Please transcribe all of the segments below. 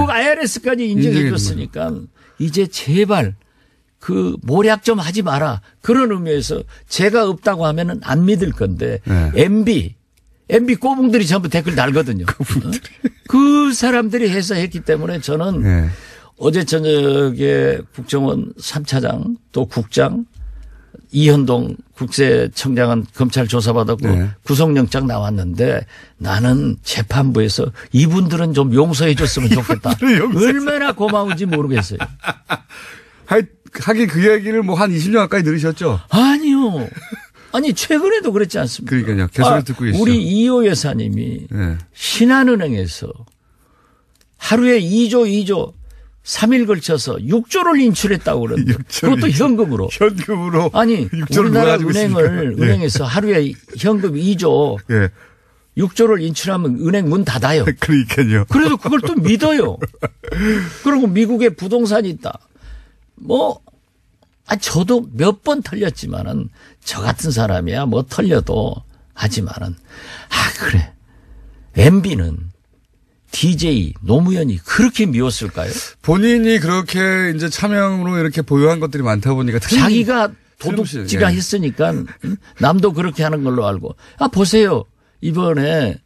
미국 IRS까지 인정해 줬으니까 이제 제발 그 모략 좀 하지 마라. 그런 의미에서 제가 없다고 하면은 안 믿을 건데 MB 꼬붕들이 전부 댓글 달거든요. 그 사람들이 해서 했기 때문에 저는 어제 저녁에 국정원 3차장 또 국장 이현동 국세청장은 검찰 조사받았고 구속영장 나왔는데 나는 재판부에서 이분들은 좀 용서해 줬으면 좋겠다. 얼마나 고마운지 모르겠어요. 하긴 그 얘기를 뭐 한 20년 가까이 들으셨죠? 아니요. 아니 최근에도 그랬지 않습니까? 그러니까요. 계속 듣고 계시죠. 우리 이호 여사님이 신한은행에서 하루에 2조 3일 걸쳐서 6조를 인출했다고 그러는데 그것도 현금으로. 현금으로. 아니 우리나라 은행에서 하루에 현금 2조 6조를 인출하면 은행 문 닫아요. 그러니까요. 그래도 그걸 또 믿어요. 그리고 미국에 부동산이 있다. 저도 몇 번 털렸지만은 저 같은 사람이야 뭐 털려도 하지만은 그래. MB는 DJ 노무현이 그렇게 미웠을까요? 본인이 그렇게 이제 차명으로 이렇게 보유한 것들이 많다 보니까 자기가 도둑질가 했으니까 남도 그렇게 하는 걸로 알고 보세요. 이번에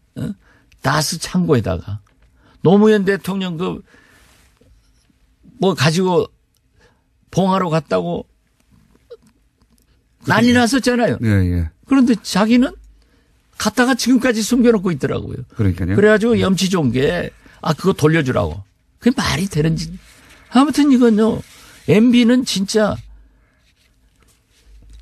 다스 창고에다가 노무현 대통령 가지고 봉하러 갔다고 난리 났었잖아요. 그런데 자기는 갔다가 지금까지 숨겨놓고 있더라고요. 그러니까요. 그래가지고 염치 좋은 게 그거 돌려주라고. 그게 말이 되는지. 아무튼 이건요. MB는 진짜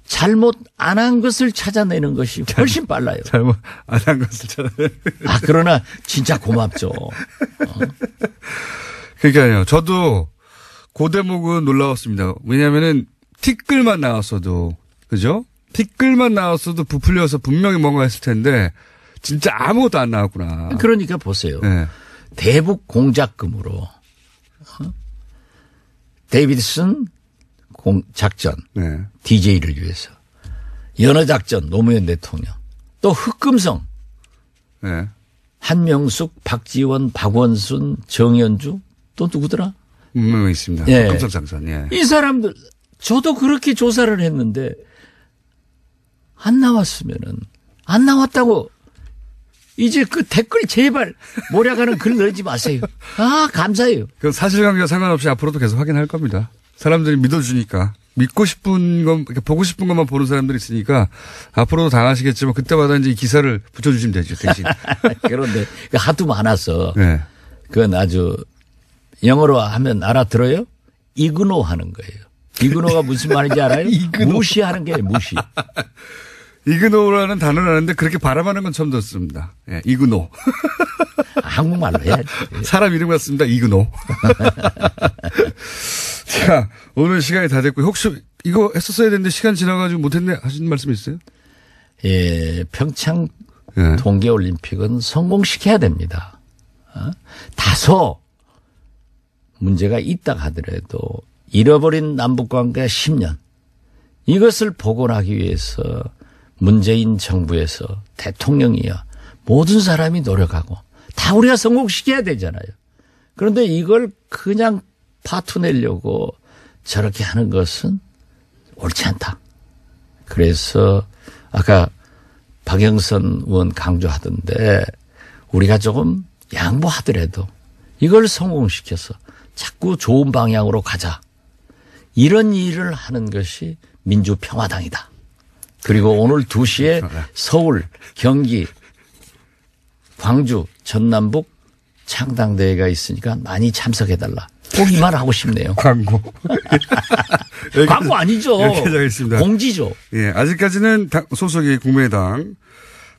잘못 안 한 것을 찾아내는 것이 훨씬 빨라요. 잘못 안 한 것을 찾아내는. 그러나 진짜 고맙죠. 그러니까요. 저도 그 대목은 놀라웠습니다. 왜냐하면은 티끌만 나왔어도 그죠? 티끌만 나왔어도 부풀려서 분명히 뭔가 했을 텐데 진짜 아무것도 안 나왔구나. 그러니까 보세요. 대북 공작금으로 데이비드슨 작전 DJ를 위해서 연어작전 노무현 대통령 또 흑금성 한명숙 박지원 박원순 정연주 또 누구더라? 분명히 있습니다. 흑금성 작전. 이 사람들 저도 그렇게 조사를 했는데 안 나왔으면은 안 나왔다고 이제 그 댓글 제발 모략하는 글 넣지 마세요. 감사해요. 그 사실관계와 상관없이 앞으로도 계속 확인할 겁니다. 사람들이 믿어주니까 믿고 싶은 것, 보고 싶은 것만 보는 사람들이 있으니까 앞으로도 당하시겠지만 그때마다 이제 이 기사를 붙여주시면 되죠 대신. 그런데 하도 많아서 그건 아주 영어로 하면 알아들어요? 이그노 하는 거예요. 이그노가 무슨 말인지 알아요? 무시하는 게 무시. 이그노라는 단어를 아는데 그렇게 발음하는 건 처음 듣습니다. 이그노. 한국말로 해야지. 사람 이름 같습니다. 이그노. 자, 오늘 시간이 다 됐고 혹시 이거 했었어야 되는데 시간 지나가지고 못했네 하시는 말씀 있어요? 평창 동계올림픽은 성공시켜야 됩니다. 다소 문제가 있다 하더라도 잃어버린 남북관계 10년 이것을 복원하기 위해서 문재인 정부에서 대통령이야 모든 사람이 노력하고 다 우리가 성공시켜야 되잖아요. 그런데 이걸 그냥 파투내려고 저렇게 하는 것은 옳지 않다. 그래서 아까 박영선 의원 강조하던데 우리가 조금 양보하더라도 이걸 성공시켜서 자꾸 좋은 방향으로 가자. 이런 일을 하는 것이 민주평화당이다. 그리고 오늘 2시에 서울, 경기, 광주, 전남북 창당대회가 있으니까 많이 참석해달라. 꼭 이 말 하고 싶네요. 광고. 광고 아니죠. 하겠습니다. 공지죠. 아직까지는 소속이 국민의당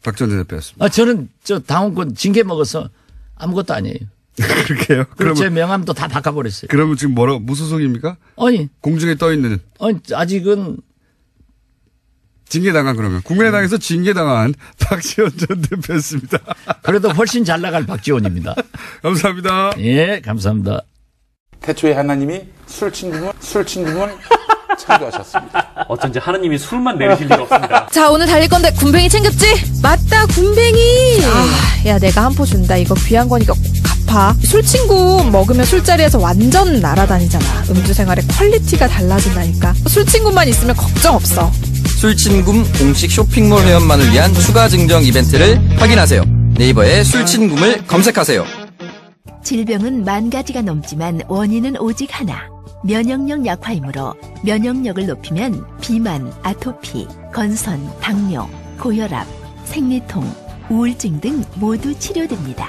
박 전 대표였습니다. 저는 당원권 징계 먹어서 아무것도 아니에요. 그렇게요? 그럼 제 명함도 다 바꿔버렸어요. 그러면 지금 무소속입니까? 아니. 공중에 떠 있는. 아직은. 징계당한 그러면. 국민의당에서 징계당한 박지원 전 대표였습니다. 그래도 훨씬 잘 나갈 박지원입니다. 감사합니다. 예, 감사합니다. 태초에 하나님이 술친구문 창조하셨습니다. 어쩐지 하나님이 술만 내리실 일 없습니다. 자, 오늘 달릴 건데 군뱅이 챙겼지? 맞다, 군뱅이. 야, 내가 한 포 준다. 이거 귀한 거니까 꼭 갚아. 봐. 술친구 먹으면 술자리에서 완전 날아다니잖아. 음주 생활의 퀄리티가 달라진다니까. 술친구만 있으면 걱정 없어. 술친굼 공식 쇼핑몰 회원만을 위한 추가 증정 이벤트를 확인하세요. 네이버에 술친굼을 검색하세요. 질병은 10,000가지가 넘지만 원인은 오직 하나. 면역력 약화이므로 면역력을 높이면 비만, 아토피, 건선, 당뇨, 고혈압, 생리통, 우울증 등 모두 치료됩니다.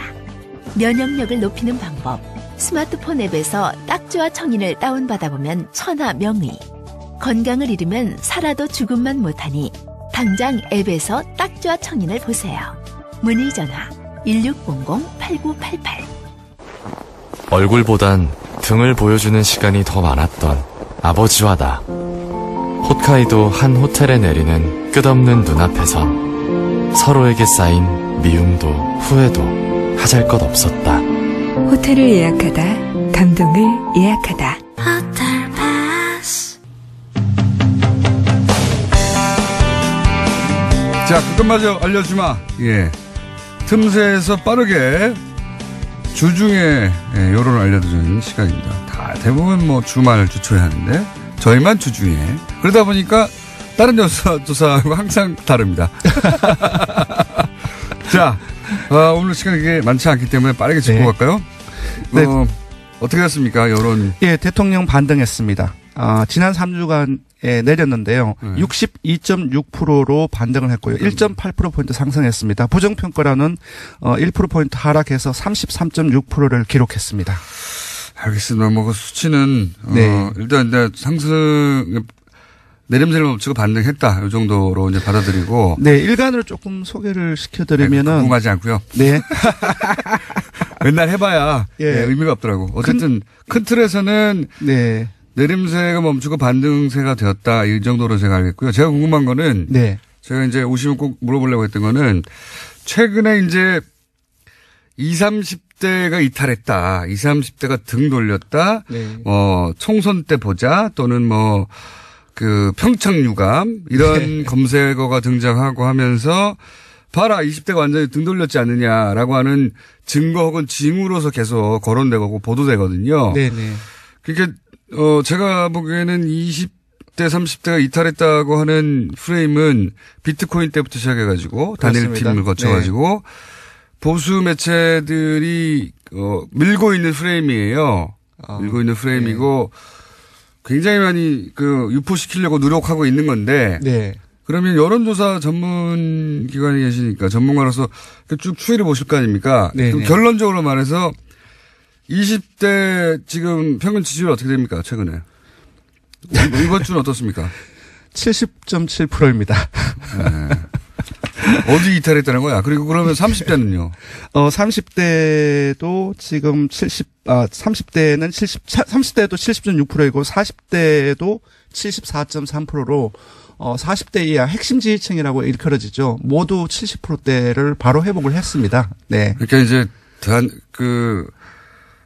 면역력을 높이는 방법. 스마트폰 앱에서 딱지와 청인을 다운받아보면 천하명의. 건강을 잃으면 살아도 죽음만 못하니 당장 앱에서 딱지와 청인을 보세요. 문의 전화 1600-8988. 얼굴보단 등을 보여주는 시간이 더 많았던 아버지와 나. 홋카이도 한 호텔에 내리는 끝없는 눈앞에선 서로에게 쌓인 미움도 후회도 하잘 것 없었다. 호텔을 예약하다, 감동을 예약하다. 호텔 패스. 자, 그것마저 알려주마. 예. 틈새에서 빠르게 주중에 여론을 알려드리는 시간입니다. 다 대부분 뭐 주말 주초에 하는데 저희만 주중에. 그러다 보니까 다른 조사하고 항상 다릅니다. 자, 오늘 시간이 그렇게 많지 않기 때문에 빠르게 짚고 갈까요? 네. 어떻게 됐습니까, 여론? 예, 대통령 반등했습니다. 지난 3주간에 내렸는데요. 62.6%로 반등을 했고요. 1.8%포인트 상승했습니다. 부정평가로는 1%포인트 하락해서 33.6%를 기록했습니다. 알겠습니다. 뭐, 그 수치는, 네. 일단 상승, 내림세를 멈추고 반등했다. 이 정도로 이제 받아들이고. 네, 일간으로 조금 소개를 시켜드리면은. 궁금하지 않고요. 네. 맨날 해봐야 예. 의미가 없더라고. 어쨌든 큰 틀에서는 네. 내림세가 멈추고 반등세가 되었다. 이 정도로 제가 알겠고요. 제가 궁금한 거는 네. 제가 이제 오시면 꼭 물어보려고 했던 거는 최근에 이제 20, 30대가 이탈했다. 20, 30대가 등 돌렸다. 네. 총선 때 보자 또는 그 평창 유감 이런 검색어가 등장하고 하면서 봐라 20대가 완전히 등 돌렸지 않느냐라고 하는 증거 혹은 징후로서 계속 거론되고 보도되거든요. 네네. 그러니까 제가 보기에는 20대 30대가 이탈했다고 하는 프레임은 비트코인 때부터 시작해가지고 단일 팀을 거쳐가지고 네. 보수 매체들이 밀고 있는 프레임이에요. 밀고 있는 프레임이고 굉장히 많이 유포시키려고 노력하고 있는 건데. 네. 그러면 여론조사 전문 기관에 계시니까 전문가로서 쭉 추이를 보실 거 아닙니까? 결론적으로 말해서 20대 지금 평균 지지율 어떻게 됩니까? 최근에. 이번 주는 어떻습니까? 70.7%입니다. 네. 어디 이탈했다는 거야? 그리고 그러면 30대는요? 30대도 지금 30대는 30대도 70.6%이고 40대도 74.3%로 40대 이하 핵심 지지층이라고 일컬어지죠. 모두 70%대를 바로 회복을 했습니다. 네. 그러니까 이제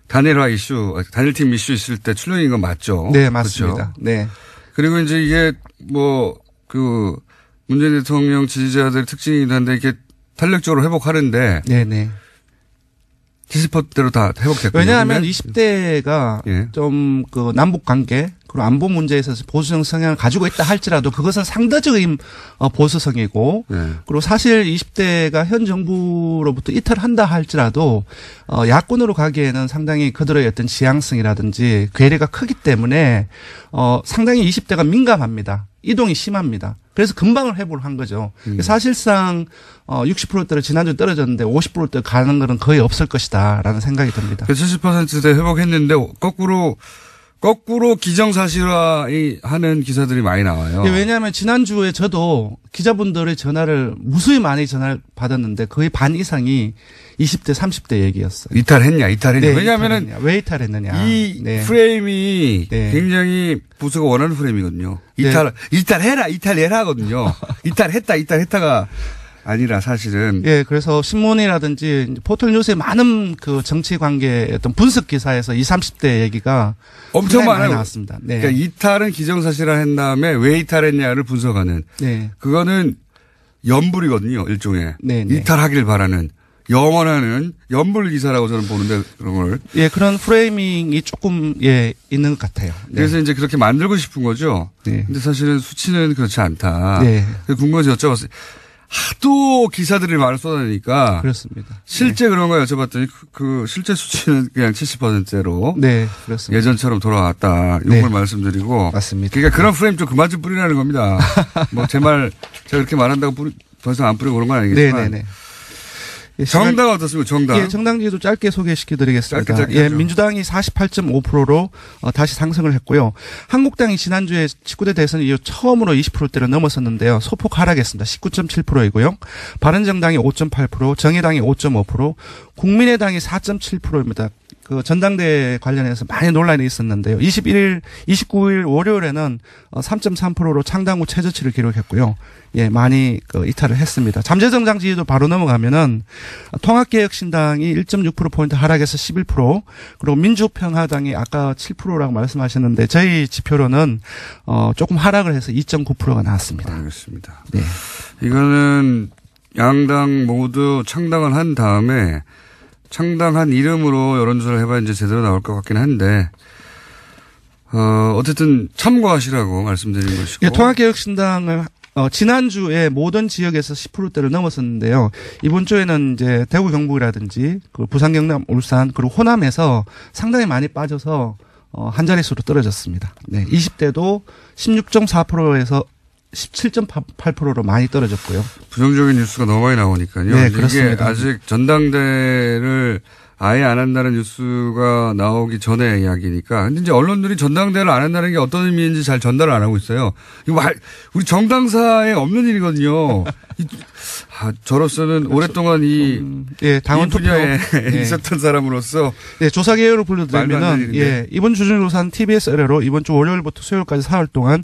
단일화 이슈, 단일팀 이슈 있을 때 출렁인 건 맞죠? 네, 맞습니다. 그렇죠? 네. 그리고 이제 이게 문재인 대통령 지지자들의 특징이긴 한데 이게 탄력적으로 회복하는데. 네네. 70%대로 다 회복됐군요. 왜냐하면 20대가 예. 좀 남북 관계 그리고 안보 문제에 있어서 보수적 성향을 가지고 있다 할지라도 그것은 상대적인 보수성이고 예. 그리고 사실 20대가 현 정부로부터 이탈한다 할지라도 야권으로 가기에는 상당히 그들의 어떤 지향성이라든지 괴리가 크기 때문에 상당히 20대가 민감합니다. 이동이 심합니다. 그래서 금방을 회복을 한 거죠. 사실상 60%대로 지난주 떨어졌는데 50%대 가는 거는 거의 없을 것이다라는 생각이 듭니다. 70%대 회복했는데 거꾸로 기정사실화하는 기사들이 많이 나와요. 네, 왜냐하면 지난주에 저도 기자분들의 전화를 무수히 많이 전화를 받았는데 거의 반 이상이 20대, 30대 얘기였어요. 이탈했냐. 네, 왜냐하면 왜 이탈했느냐. 이 프레임이 굉장히 보수가 원하는 프레임이거든요. 이탈해라 하거든요. 이탈했다가 아니라 사실은. 예, 그래서 신문이라든지 포털뉴스에 많은 정치 관계 어떤 분석 기사에서 20, 30대 얘기가 엄청 많이 나왔습니다. 네. 그러니까 이탈은 기정사실화한 다음에 왜 이탈했냐를 분석하는. 네. 그거는 연불이거든요, 일종의. 네. 이탈하길 바라는. 영원하는 연불 기사라고 저는 보는데 그런 걸. 예, 그런 프레이밍이 조금 있는 것 같아요. 네. 그래서 이제 그렇게 만들고 싶은 거죠. 네. 근데 사실은 수치는 그렇지 않다. 네. 궁금해서 여쭤봤어요. 하도 기사들이 말을 쏟아내니까. 그렇습니다. 실제 그런 거 여쭤봤더니 그 실제 수치는 그냥 70%로. 네, 그렇습니다. 예전처럼 돌아왔다. 이걸 네. 말씀드리고. 맞습니다. 그러니까 그런 프레임 좀 그만 좀 뿌리라는 겁니다. 뭐 제가 그렇게 말한다고 더 이상 안 뿌리고 그런 건 아니겠지만. 네네네. 정당 어떻습니까? 정당. 예, 정당지도 짧게 소개시켜드리겠습니다. 짧게 예, 민주당이 48.5%로 다시 상승을 했고요. 한국당이 지난주에 19대 대선 이후 처음으로 20%대를 넘어섰는데요. 소폭 하락했습니다. 19.7%이고요. 바른정당이 5.8%, 정의당이 5.5%, 국민의당이 4.7%입니다. 그 전당대회 관련해서 많이 논란이 있었는데요. 29일 월요일에는 3.3%로 창당 후 최저치를 기록했고요. 예, 많이 이탈을 했습니다. 잠재정당 지지도 바로 넘어가면은 통합개혁신당이 1.6%포인트 하락해서 11%, 그리고 민주평화당이 아까 7%라고 말씀하셨는데 저희 지표로는 조금 하락을 해서 2.9%가 나왔습니다. 알겠습니다. 네. 이거는 양당 모두 창당을 한 다음에 창당한 이름으로 여론조사를 해봐야 이제 제대로 나올 것 같긴 한데, 어쨌든 참고하시라고 말씀드린 것이고. 예, 통합개혁신당을 지난주에 모든 지역에서 10%대를 넘었었는데요. 이번 주에는 이제 대구 경북이라든지 그 부산 경남 울산 그리고 호남에서 상당히 많이 빠져서 한 자릿수로 떨어졌습니다. 네, 20대도 16.4%에서 17.8%로 많이 떨어졌고요. 부정적인 뉴스가 너무 많이 나오니까요. 네, 그렇습니다. 이게 아직 전당대회를 아예 안 한다는 뉴스가 나오기 전의 이야기니까. 근데 이제 언론들이 전당대회를 안 한다는 게 어떤 의미인지 잘 전달을 안 하고 있어요. 이거 우리 정당사에 없는 일이거든요. 저로서는 그렇죠. 오랫동안 당원 분야에 있었던 사람으로서. 네, 조사 개요를 불러드리면은, 이번 주중조사는 TBS 의뢰로 이번 주 월요일부터 수요일까지 4월 동안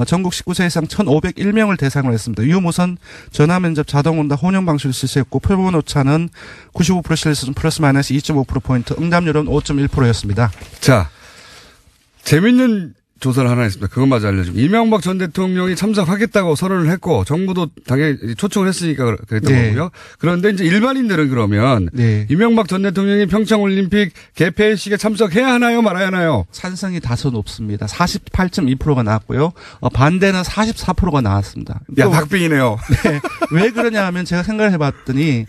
전국 19세 이상 1,501명을 대상으로 했습니다. 유무선, 전화면접, 자동응답, 혼용 방식을 실시했고, 표본 오차는 95% 실수 플러스 마이너스 2.5%포인트, 응답률은 5.1%였습니다. 자, 재밌는 조사를 하나 했습니다. 그것마저 알려주면. 이명박 전 대통령이 참석하겠다고 선언을 했고, 정부도 당연히 초청을 했으니까 그랬던 거고요. 그런데 이제 일반인들은 그러면, 이명박 전 대통령이 평창올림픽 개폐식에 참석해야 하나요? 말아야 하나요? 찬성이 다소 높습니다. 48.2%가 나왔고요. 반대는 44%가 나왔습니다. 야, 박빙이네요. 네. 왜 그러냐 하면 제가 생각을 해봤더니,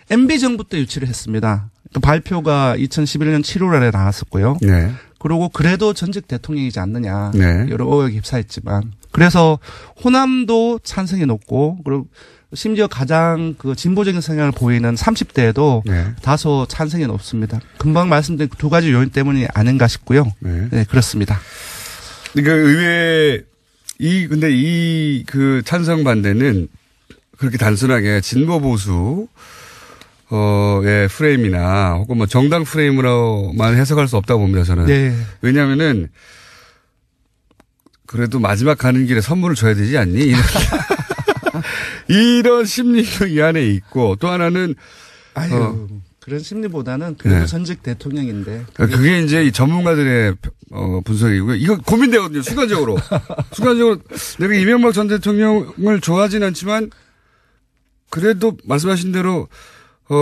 MB정부 때 유치를 했습니다. 그 발표가 2011년 7월에 나왔었고요. 그리고 그래도 전직 대통령이지 않느냐. 여러 의혹이 휩싸였지만. 그래서 호남도 찬성이 높고, 그리고 심지어 가장 그 진보적인 성향을 보이는 30대에도 다소 찬성이 높습니다. 금방 말씀드린 두 가지 요인 때문이 아닌가 싶고요. 네, 그렇습니다. 그러니까 의외에 근데 그 찬성 반대는 그렇게 단순하게 진보 보수 의 프레임이나 혹은 뭐 정당 프레임으로만 해석할 수 없다고 봅니다, 저는. 왜냐면은 그래도 마지막 가는 길에 선물을 줘야 되지 않니? 이런 심리도 이 안에 있고 또 하나는 그런 심리보다는 그래도 전직 대통령인데. 그게 이제 이 전문가들의 분석이고요. 이거 고민되거든요, 순간적으로. 내가 이명박 전 대통령을 좋아하진 않지만 그래도 말씀하신 대로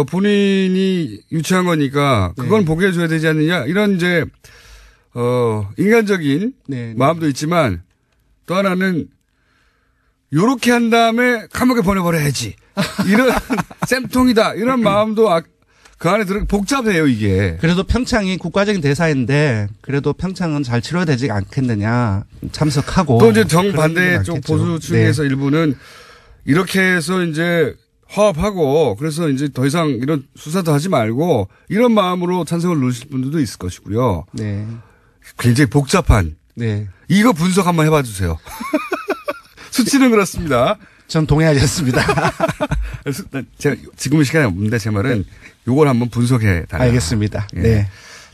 본인이 유치한 거니까 그건 보게 해줘야 되지 않느냐. 이런 이제, 인간적인 마음도 있지만 또 하나는 요렇게 한 다음에 감옥에 보내버려야지. 이런 쌤통이다. 이런 마음도 그 안에 복잡해요, 이게. 그래도 평창이 국가적인 대사인데 그래도 평창은 잘 치러야 되지 않겠느냐. 참석하고. 또 이제 정반대 쪽 보수층에서 일부는 이렇게 해서 이제 화합하고 그래서 이제 더 이상 이런 수사도 하지 말고 이런 마음으로 찬성을 누르실 분들도 있을 것이고요. 굉장히 복잡한. 이거 분석 한번 해봐 주세요. 수치는 그렇습니다. 전 동의하지 않습니다. 제가 지금은 시간이 없는데 제 말은 요걸 한번 분석해 달라. 알겠습니다.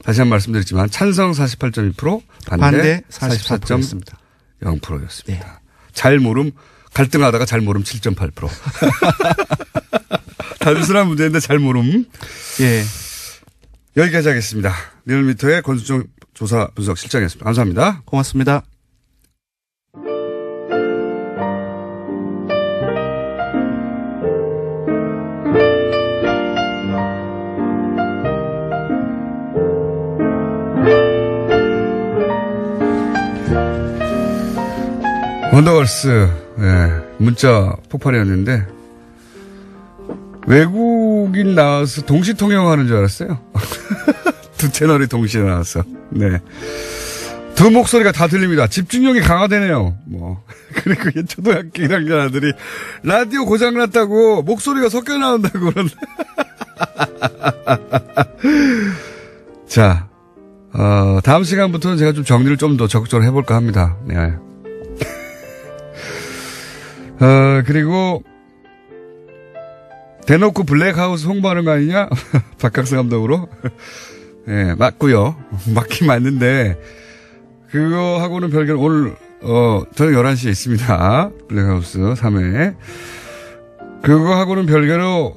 다시 한번 말씀드렸지만 찬성 48.2%, 반대 44.0%였습니다. 잘 모름 갈등하다가 잘 모름 7.8%. 단순한 문제인데 잘 모름. 여기까지 하겠습니다. 리얼미터의 권수정 조사 분석 실장이었습니다. 감사합니다. 고맙습니다. 원더걸스, 문자 폭발이었는데, 외국인 나와서 동시 통역하는 줄 알았어요. 두 채널이 동시에 나와서. 네. 두 목소리가 다 들립니다. 집중력이 강화되네요. 그리고 초등학교 1학년 아들이 라디오 고장났다고 목소리가 섞여 나온다고 그런다. 자, 다음 시간부터는 제가 좀 정리를 좀 더 적극적으로 해볼까 합니다. 네. 그리고 대놓고 블랙하우스 홍보하는 거 아니냐? 박학수 감독으로. 네, 맞고요. 맞긴 맞는데 그거하고는 별개로 오늘 저녁 11시에 있습니다. 블랙하우스 3회. 그거하고는 별개로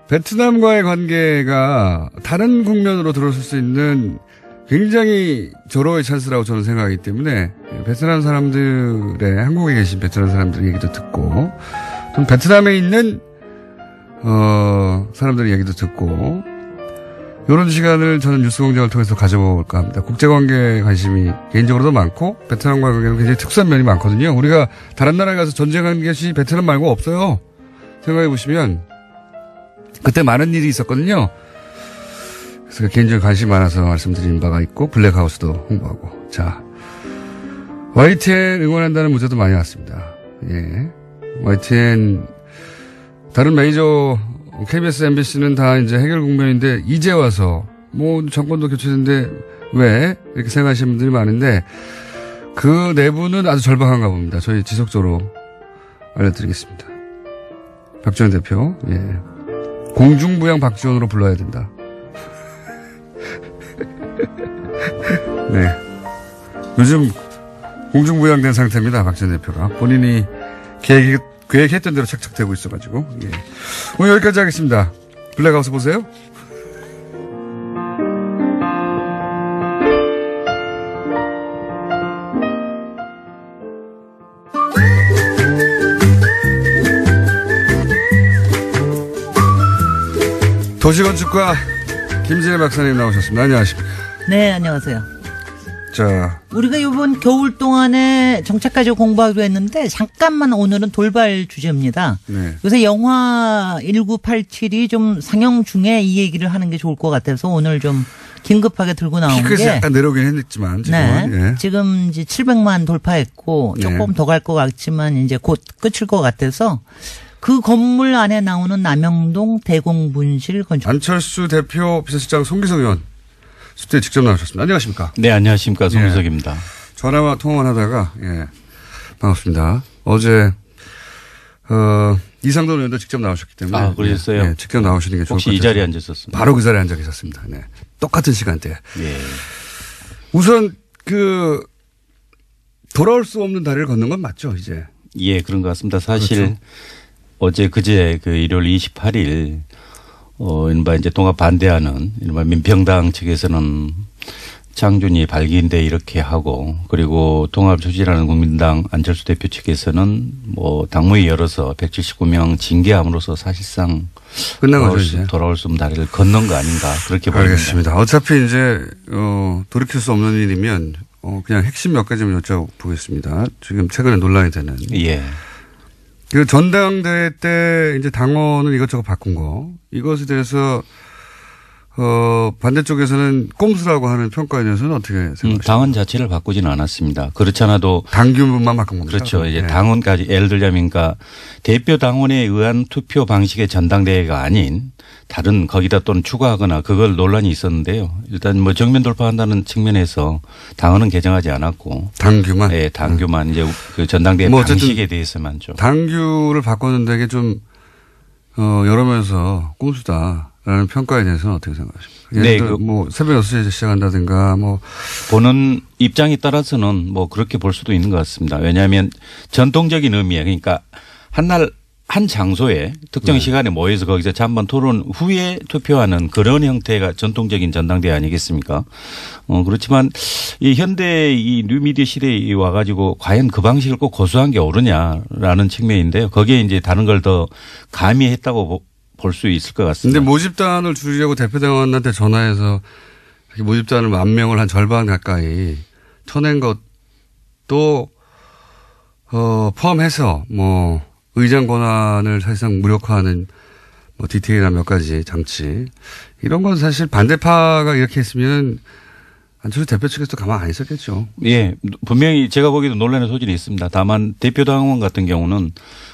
베트남과의 관계가 다른 국면으로 들어설 수 있는 굉장히 절호의 찬스라고 저는 생각하기 때문에 베트남 사람들의 한국에 계신 베트남 사람들 얘기도 듣고 좀 베트남에 있는 사람들 얘기도 듣고 이런 시간을 저는 뉴스공장을 통해서 가져볼까 합니다. 국제관계에 관심이 개인적으로도 많고 베트남과 관계는 굉장히 특수한 면이 많거든요. 우리가 다른 나라에 가서 전쟁한 것이 베트남 말고 없어요. 생각해 보시면 그때 많은 일이 있었거든요. 그래서 개인적인 관심이 많아서 말씀드린 바가 있고 블랙하우스도 홍보하고. 자, YTN 응원한다는 문자도 많이 왔습니다. 예, YTN 다른 메이저 KBS, MBC는 다 이제 해결 국면인데 이제 와서 정권도 교체됐는데 왜 이렇게 생각하시는 분들이 많은데 그 내부는 아주 절박한가 봅니다. 저희 지속적으로 알려드리겠습니다. 박지원 대표, 예, 공중부양 박지원으로 불러야 된다. 네, 요즘 공중부양된 상태입니다. 박지원 대표가 본인이 계획했던 대로 착착되고 있어가지고. 예. 오늘 여기까지 하겠습니다. 블랙하우스 보세요. 도시건축가 김진애 박사님 나오셨습니다. 안녕하십니까. 네, 안녕하세요. 자, 우리가 이번 겨울 동안에 정책가지고 공부하기로 했는데 잠깐만 오늘은 돌발 주제입니다. 네. 요새 영화 1987이 좀 상영 중에 이 얘기를 하는 게 좋을 것 같아서 오늘 좀 긴급하게 들고 나온 게. 약간 내려오긴 했지만 지금은. 네. 예. 지금 이제 700만 돌파했고 조금 더 갈 것 같지만 이제 곧 끝일 것 같아서 그 건물 안에 나오는 남영동 대공분실 건축. 안철수 대표 비서실장 송기석 의원 수트에 직접 나오셨습니다. 안녕하십니까? 네, 안녕하십니까. 송기석입니다. 전화와 통화만 하다가, 반갑습니다. 어제, 이상돈 의원도 직접 나오셨기 때문에. 아, 그러셨어요? 네, 직접 나오시는 게 좋을 것 같아요. 혹시 이 자리에 앉으셨습니까? 바로 그 자리에 앉아 계셨습니다. 네. 똑같은 시간대에. 예. 우선, 돌아올 수 없는 다리를 걷는 건 맞죠, 이제? 예, 그런 것 같습니다. 사실 그렇죠. 어제 그제 일월 28일 이른바 이제 통합 반대하는 이른바 민평당 측에서는 장준이 발기인데 이렇게 하고 그리고 통합 추진하는 국민당 안철수 대표 측에서는 당무위 열어서 179명 징계함으로써 사실상 끝난 거죠, 이제. 돌아올 수 없는 다리를 걷는 거 아닌가 그렇게 보입니다. 알겠습니다. 어차피 이제 돌이킬 수 없는 일이면 그냥 핵심 몇 가지만 여쭤보겠습니다. 지금 최근에 논란이 되는. 예. 그 전당대회 때 이제 당원을 이것저것 바꾼 거 이것에 대해서 반대쪽에서는 꼼수라고 하는 평가에 대해서는 어떻게 생각하십니까? 당원 자체를 바꾸지는 않았습니다. 그렇지 않아도 당규만 바꾼 겁니다. 그렇죠. 이제 당원까지 예를 들자면 그러니까 대표 당원에 의한 투표 방식의 전당대회가 아닌 다른 거기다 또는 추가하거나 그걸 논란이 있었는데요. 일단 정면 돌파한다는 측면에서 당헌은 개정하지 않았고 당규만 네, 당규만 이제 그 전당대회 방식에 대해서만 좀 당규를 바꿨는데 이게 좀 여러 면에서 꼼수다라는 평가에 대해서는 어떻게 생각하십니까? 네, 새벽 6시에 시작한다든가 보는 입장에 따라서는 그렇게 볼 수도 있는 것 같습니다. 왜냐하면 전통적인 의미에 그러니까 한 장소에 특정 시간에 모여서 거기서 잠깐 토론 후에 투표하는 그런 형태가 전통적인 전당대회 아니겠습니까? 그렇지만 이 현대 이 뉴미디어 시대에 와가지고 과연 그 방식을 꼭 고수한 게 옳으냐라는 측면인데요. 거기에 이제 다른 걸 더 가미했다고 볼 수 있을 것 같습니다. 근데 모집단을 줄이려고 대표당원한테 전화해서 모집단을 1000명을 한 절반 가까이 쳐낸 것도 포함해서 뭐 의장 권한을 사실상 무력화하는 뭐 디테일한 몇 가지 장치 이런 건 사실 반대파가 이렇게 했으면 안철수 대표 측에서도 가만 안 있었겠죠. 예, 분명히 제가 보기에도 논란의 소질이 있습니다. 다만 대표당원 같은 경우는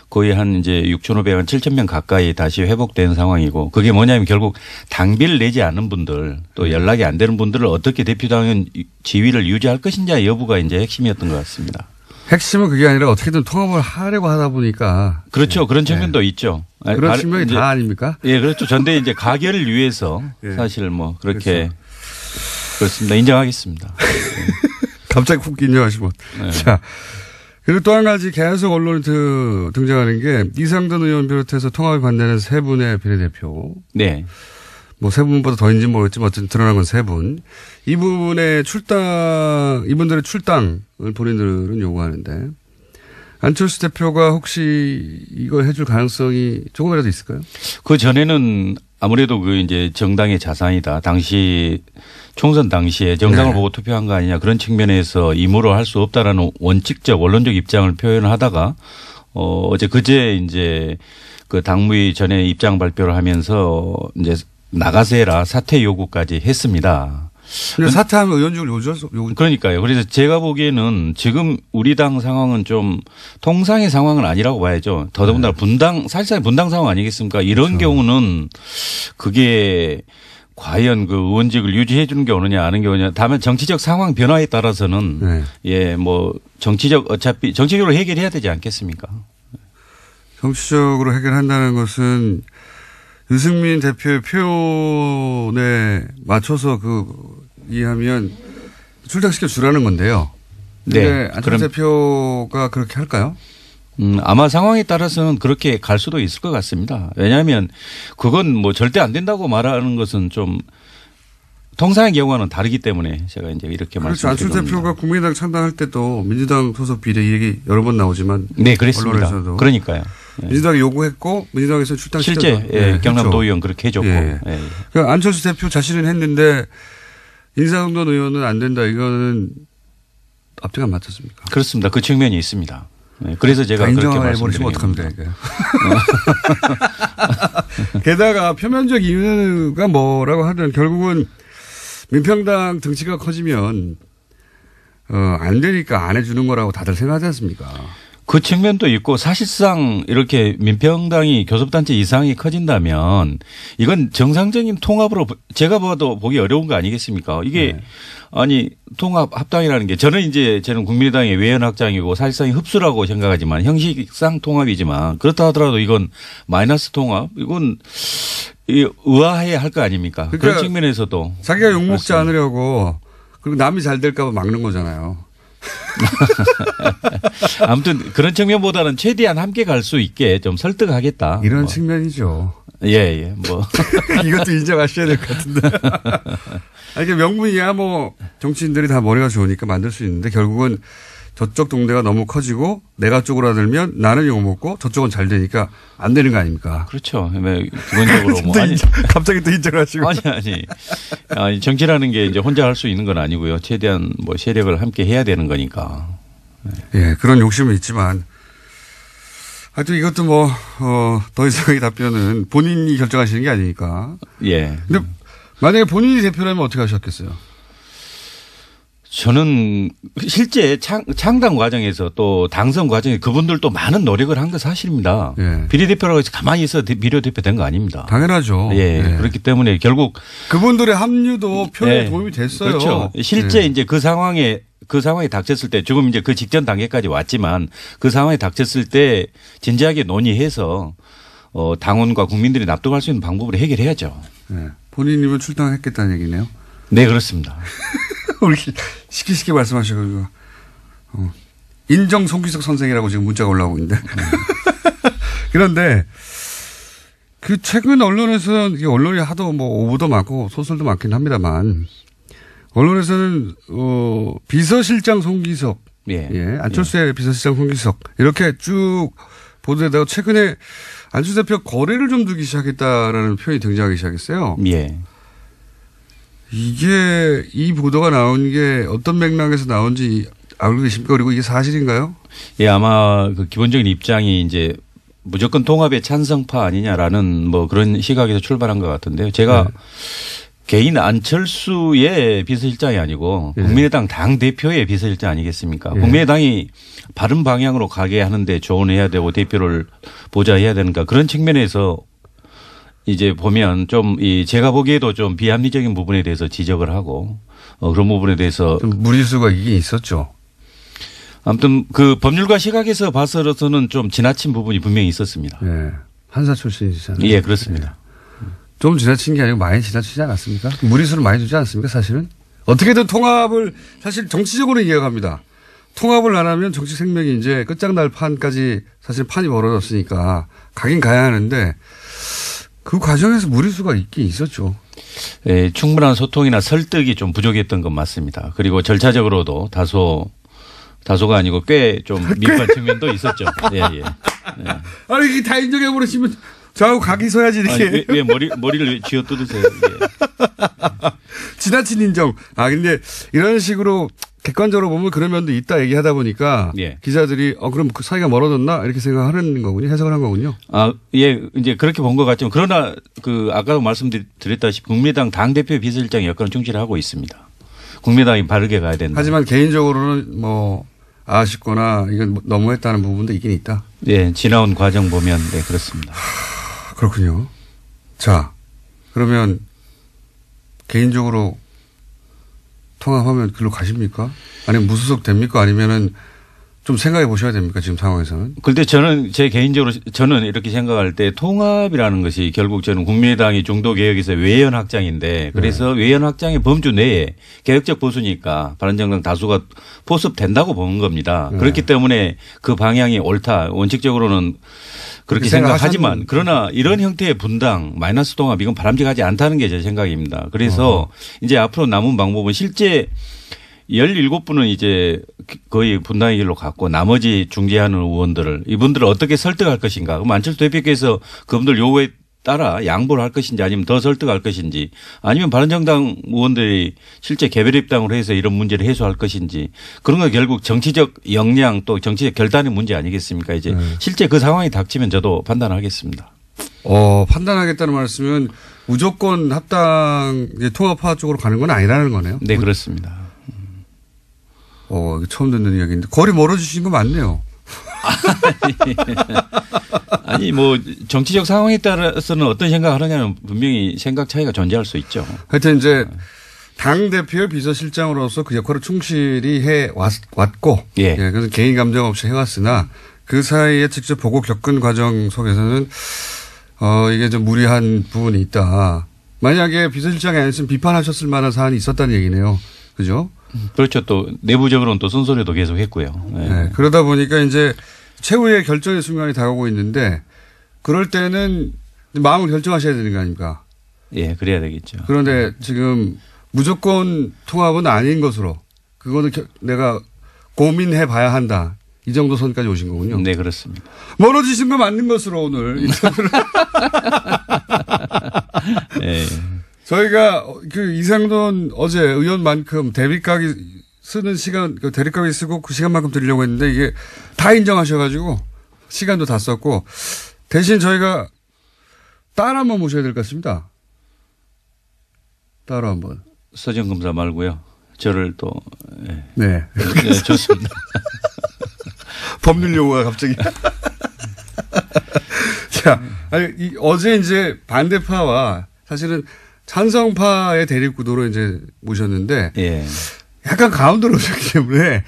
거의 한 이제 6,500원, 7,000명 가까이 다시 회복된 상황이고 그게 뭐냐면 결국 당비를 내지 않는 분들 또 연락이 안 되는 분들을 어떻게 대표당원 지위를 유지할 것인지 여부가 이제 핵심이었던 것 같습니다. 핵심은 그게 아니라 어떻게든 통합을 하려고 하다 보니까. 그렇죠. 네. 그런 측면도 네. 있죠. 그런 측면이 다 아닙니까? 예, 그렇죠. 전대 이제 가결을 위해서 네. 사실 뭐 그렇게 그렇죠. 그렇습니다. 인정하겠습니다. 갑자기 훅 인정하시면. 네. 자. 그리고 또 한 가지 계속 언론에 등장하는 게 이상돈 의원 비롯해서 통합에 반대하는 세 분의 비례대표. 네. 뭐 세 분보다 더인지는 모르겠지만 어쨌든 드러난 건 세 분. 이분들의 출당을 본인들은 요구하는데 안철수 대표가 혹시 이걸 해줄 가능성이 조금이라도 있을까요? 그 전에는 아무래도 그 이제 정당의 자산이다. 당시 총선 당시에 정당을 네. 보고 투표한 거 아니냐 그런 측면에서 임으로 할 수 없다라는 원칙적 원론적 입장을 표현하다가 그제 이제 그 당무위 전에 입장 발표를 하면서 이제 나가세라 사퇴 요구까지 했습니다. 근데 사퇴하면 의원직을 요구할 그러니까요. 그래서 제가 보기에는 지금 우리 당 상황은 좀 통상의 상황은 아니라고 봐야죠. 더더군다나 네. 사실상 분당 상황 아니겠습니까? 이런 그렇죠. 경우는 그게 과연 그 의원직을 유지해 주는 게 오느냐 아는 게 오느냐. 다만 정치적 상황 변화에 따라서는 네. 예, 뭐 어차피 정치적으로 해결해야 되지 않겠습니까? 정치적으로 해결한다는 것은 유승민 대표의 표현에 맞춰서 이해하면 출당시켜 주라는 건데요. 네. 안철수 대표가 그렇게 할까요? 아마 상황에 따라서는 그렇게 갈 수도 있을 것 같습니다. 왜냐하면 그건 뭐 절대 안 된다고 말하는 것은 좀 통상의 경우와는 다르기 때문에 제가 이제 이렇게 그렇죠. 말씀드린 겁니다. 안철수 대표가 국민의당 창당할 때도 민주당 소속 비례 얘기 여러 번 나오지만 네, 그랬습니다. 언론에서도. 그러니까요. 네. 민주당이 요구했고 민주당에서 출당시켰죠. 실제 예, 경남도 의원 그렇게 해줬고. 예. 예. 그러니까 안철수 대표 자신은 했는데 인사동돈 의원은 안 된다. 이거는 앞뒤가 안 맞췄습니까? 그렇습니다. 그 측면이 있습니다. 네, 그래서 제가 그렇게 말씀드리면 어떡합니까? 게다가 표면적 이유가 뭐라고 하든 결국은 민평당 등치가 커지면 안 되니까 안 해주는 거라고 다들 생각하지 않습니까? 그 측면도 있고 사실상 이렇게 민평당이 교섭단체 이상이 커진다면 이건 정상적인 통합으로 제가 봐도 보기 어려운 거 아니겠습니까? 이게 네. 아니 통합 합당이라는 게 저는 국민의당의 외연 확장이고 사실상 흡수라고 생각하지만 형식상 통합이지만 그렇다 하더라도 이건 마이너스 통합 이건 의아해 할 거 아닙니까? 그러니까 그런 측면에서도 자기가 욕먹지 않으려고 그리고 남이 잘 될까 봐 막는 거잖아요. 아무튼 그런 측면보다는 최대한 함께 갈 수 있게 좀 설득하겠다. 이런 측면이죠. 예. 뭐. 이것도 인정하셔야 될 것 같은데. 이게 명분이야 뭐 정치인들이 다 머리가 좋으니까 만들 수 있는데 결국은 저쪽 동네가 너무 커지고 내가 쪼그라들면 나는 욕먹고 저쪽은 잘 되니까 안 되는 거 아닙니까? 그렇죠. 기본적으로 뭐 갑자기 또 인정하시고 아니 정치라는 게 이제 혼자 할 수 있는 건 아니고요. 최대한 뭐 세력을 함께 해야 되는 거니까. 예, 그런 욕심은 있지만 하여튼 이것도 뭐 더 이상의 답변은 본인이 결정하시는 게 아니니까. 예. 근데 만약에 본인이 대표라면 어떻게 하셨겠어요? 저는 실제 창당 과정에서 또 당선 과정에 그분들도 많은 노력을 한 거 사실입니다. 예. 비례대표라고 해서 가만히 있어 비례대표 된 거 아닙니다. 당연하죠. 예. 예. 그렇기 때문에 결국 그분들의 합류도 표현에 도움이 됐어요. 그렇죠. 실제 이제 그 상황에 닥쳤을 때 지금 이제 그 직전 단계까지 왔지만 그 상황에 닥쳤을 때 진지하게 논의해서 당원과 국민들이 납득할 수 있는 방법으로 해결해야죠. 네. 본인이면 출당했겠다는 얘기네요. 네, 그렇습니다. 우리 쉽게 말씀하셔가지고 인정 송기석 선생이라고 지금 문자가 올라오고 있는데 그런데 그 최근 언론에서는 언론이 하도 뭐 오보도 많고 소설도 많긴 합니다만 언론에서는 비서실장 송기석, 안철수의 비서실장 송기석 이렇게 쭉 보도되다가 최근에 안철수 대표 거래를 좀 두기 시작했다라는 표현이 등장하기 시작했어요. 예. 이게 이 보도가 나온 게 어떤 맥락에서 나온지 알고 계십니까? 그리고 이게 사실인가요? 예, 아마 그 기본적인 입장이 이제 무조건 통합의 찬성파 아니냐라는 뭐 그런 시각에서 출발한 것 같은데요. 제가 개인 안철수의 비서실장이 아니고 국민의당 당대표의 비서실장 아니겠습니까? 국민의당이 바른 방향으로 가게 하는데 조언해야 되고 대표를 보좌해야 되는가 그런 측면에서 이제 보면 좀 제가 보기에도 좀 비합리적인 부분에 대해서 지적을 하고 그런 부분에 대해서 좀 무리수가 이게 있었죠. 아무튼 그 법률가 시각에서 봐서는 좀 지나친 부분이 분명히 있었습니다. 네. 판사 출신이시잖아요. 예, 그렇습니다. 좀 지나친 게 아니고 많이 지나치지 않았습니까? 무리수를 많이 두지 않습니까? 사실은 어떻게든 통합을 사실 정치적으로 이해갑니다. 통합을 안 하면 정치 생명이 이제 끝장날 판까지 사실 판이 벌어졌으니까 가긴 가야 하는데 그 과정에서 무리수가 있긴 있었죠. 예, 충분한 소통이나 설득이 좀 부족했던 건 맞습니다. 그리고 절차적으로도 다소가 아니고 꽤 좀 미흡한 측면도 있었죠. 예, 예. 예. 아니 이게 다 인정해 버리시면 저하고 각이 서야지 이렇게. 아니, 왜 머리를 쥐어 뜯으세요? 예. 지나친 인정. 근데 이런 식으로 객관적으로 보면 그런 면도 있다 얘기하다 보니까 예. 기자들이 그럼 그 사이가 멀어졌나 이렇게 생각하는 거군요. 해석을 한 거군요. 예, 이제 그렇게 본 것 같지만 그러나 아까도 말씀드렸다시피 국민의당 당대표 비서실장의 역할은 충실히 하고 있습니다. 국민의당이 바르게 가야 된다. 하지만 개인적으로는 뭐 아쉽거나 이건 너무했다는 부분도 있긴 있다. 예, 지나온 과정 보면 네, 그렇습니다. 그렇군요. 자, 그러면 개인적으로 통합하면 글로 가십니까? 아니면 무소속 됩니까? 아니면은 좀 생각해 보셔야 됩니까? 지금 상황에서는. 그런데 저는 저는 이렇게 생각할 때 통합이라는 것이 결국 저는 국민의당이 중도개혁에서 외연 확장인데 그래서 외연 확장의 범주 내에 개혁적 보수니까 바른정당 다수가 포섭된다고 보는 겁니다. 그렇기 때문에 그 방향이 옳다. 원칙적으로는 그렇게 생각하지만 그러나 이런 형태의 분당 마이너스 통합 이건 바람직하지 않다는 게 제 생각입니다. 그래서 이제 앞으로 남은 방법은 실제 17분은 이제 거의 분당의 길로 갔고 나머지 중재하는 의원들을 이분들을 어떻게 설득할 것인가. 그럼 안철수 대표께서 그분들 요구에 따라 양보를 할 것인지 아니면 더 설득할 것인지 아니면 바른정당 의원들이 실제 개별 입당으로 해서 이런 문제를 해소할 것인지 그런 건 결국 정치적 역량 또 정치적 결단의 문제 아니겠습니까? 이제 실제 그 상황이 닥치면 저도 판단하겠습니다. 판단하겠다는 말씀은 무조건 합당 통합화 쪽으로 가는 건 아니라는 거네요. 네, 그렇습니다. 처음 듣는 이야기인데 거리 멀어지신 거 맞네요. 아니 뭐 정치적 상황에 따라서는 어떤 생각을 하냐면 분명히 생각 차이가 존재할 수 있죠. 하여튼 이제 당대표 비서실장으로서 그 역할을 충실히 해왔고 예. 그래서 개인 감정 없이 해왔으나 그 사이에 직접 보고 겪은 과정 속에서는 이게 좀 무리한 부분이 있다. 만약에 비서실장이 아니었으면 비판하셨을 만한 사안이 있었다는 얘기네요. 그죠? 그렇죠. 또 내부적으로는 또 순소리도 계속 했고요. 네. 네. 그러다 보니까 이제 최후의 결정의 순간이 다가오고 있는데 그럴 때는 마음을 결정하셔야 되는 거 아닙니까? 예, 그래야 되겠죠. 그런데 지금 무조건 통합은 아닌 것으로 그거는 내가 고민해 봐야 한다. 이 정도 선까지 오신 거군요. 네, 그렇습니다. 멀어지신 거 맞는 것으로 오늘 인터뷰를. 네. 저희가 그 이상돈 어제 의원만큼 대립각이 쓰는 시간, 대립각이 쓰고 그 시간만큼 드리려고 했는데 이게 다 인정하셔가지고 시간도 다 썼고 대신 저희가 따로 한번 모셔야 될 것 같습니다. 따로 한번. 서정검사 말고요. 저를 또. 네. 네, 좋습니다. 법률 용어가 갑자기. 자, 어제 이제 반대파와 사실은 찬성파의 대립 구도로 이제 모셨는데. 예. 약간 가운데로 오셨기 때문에.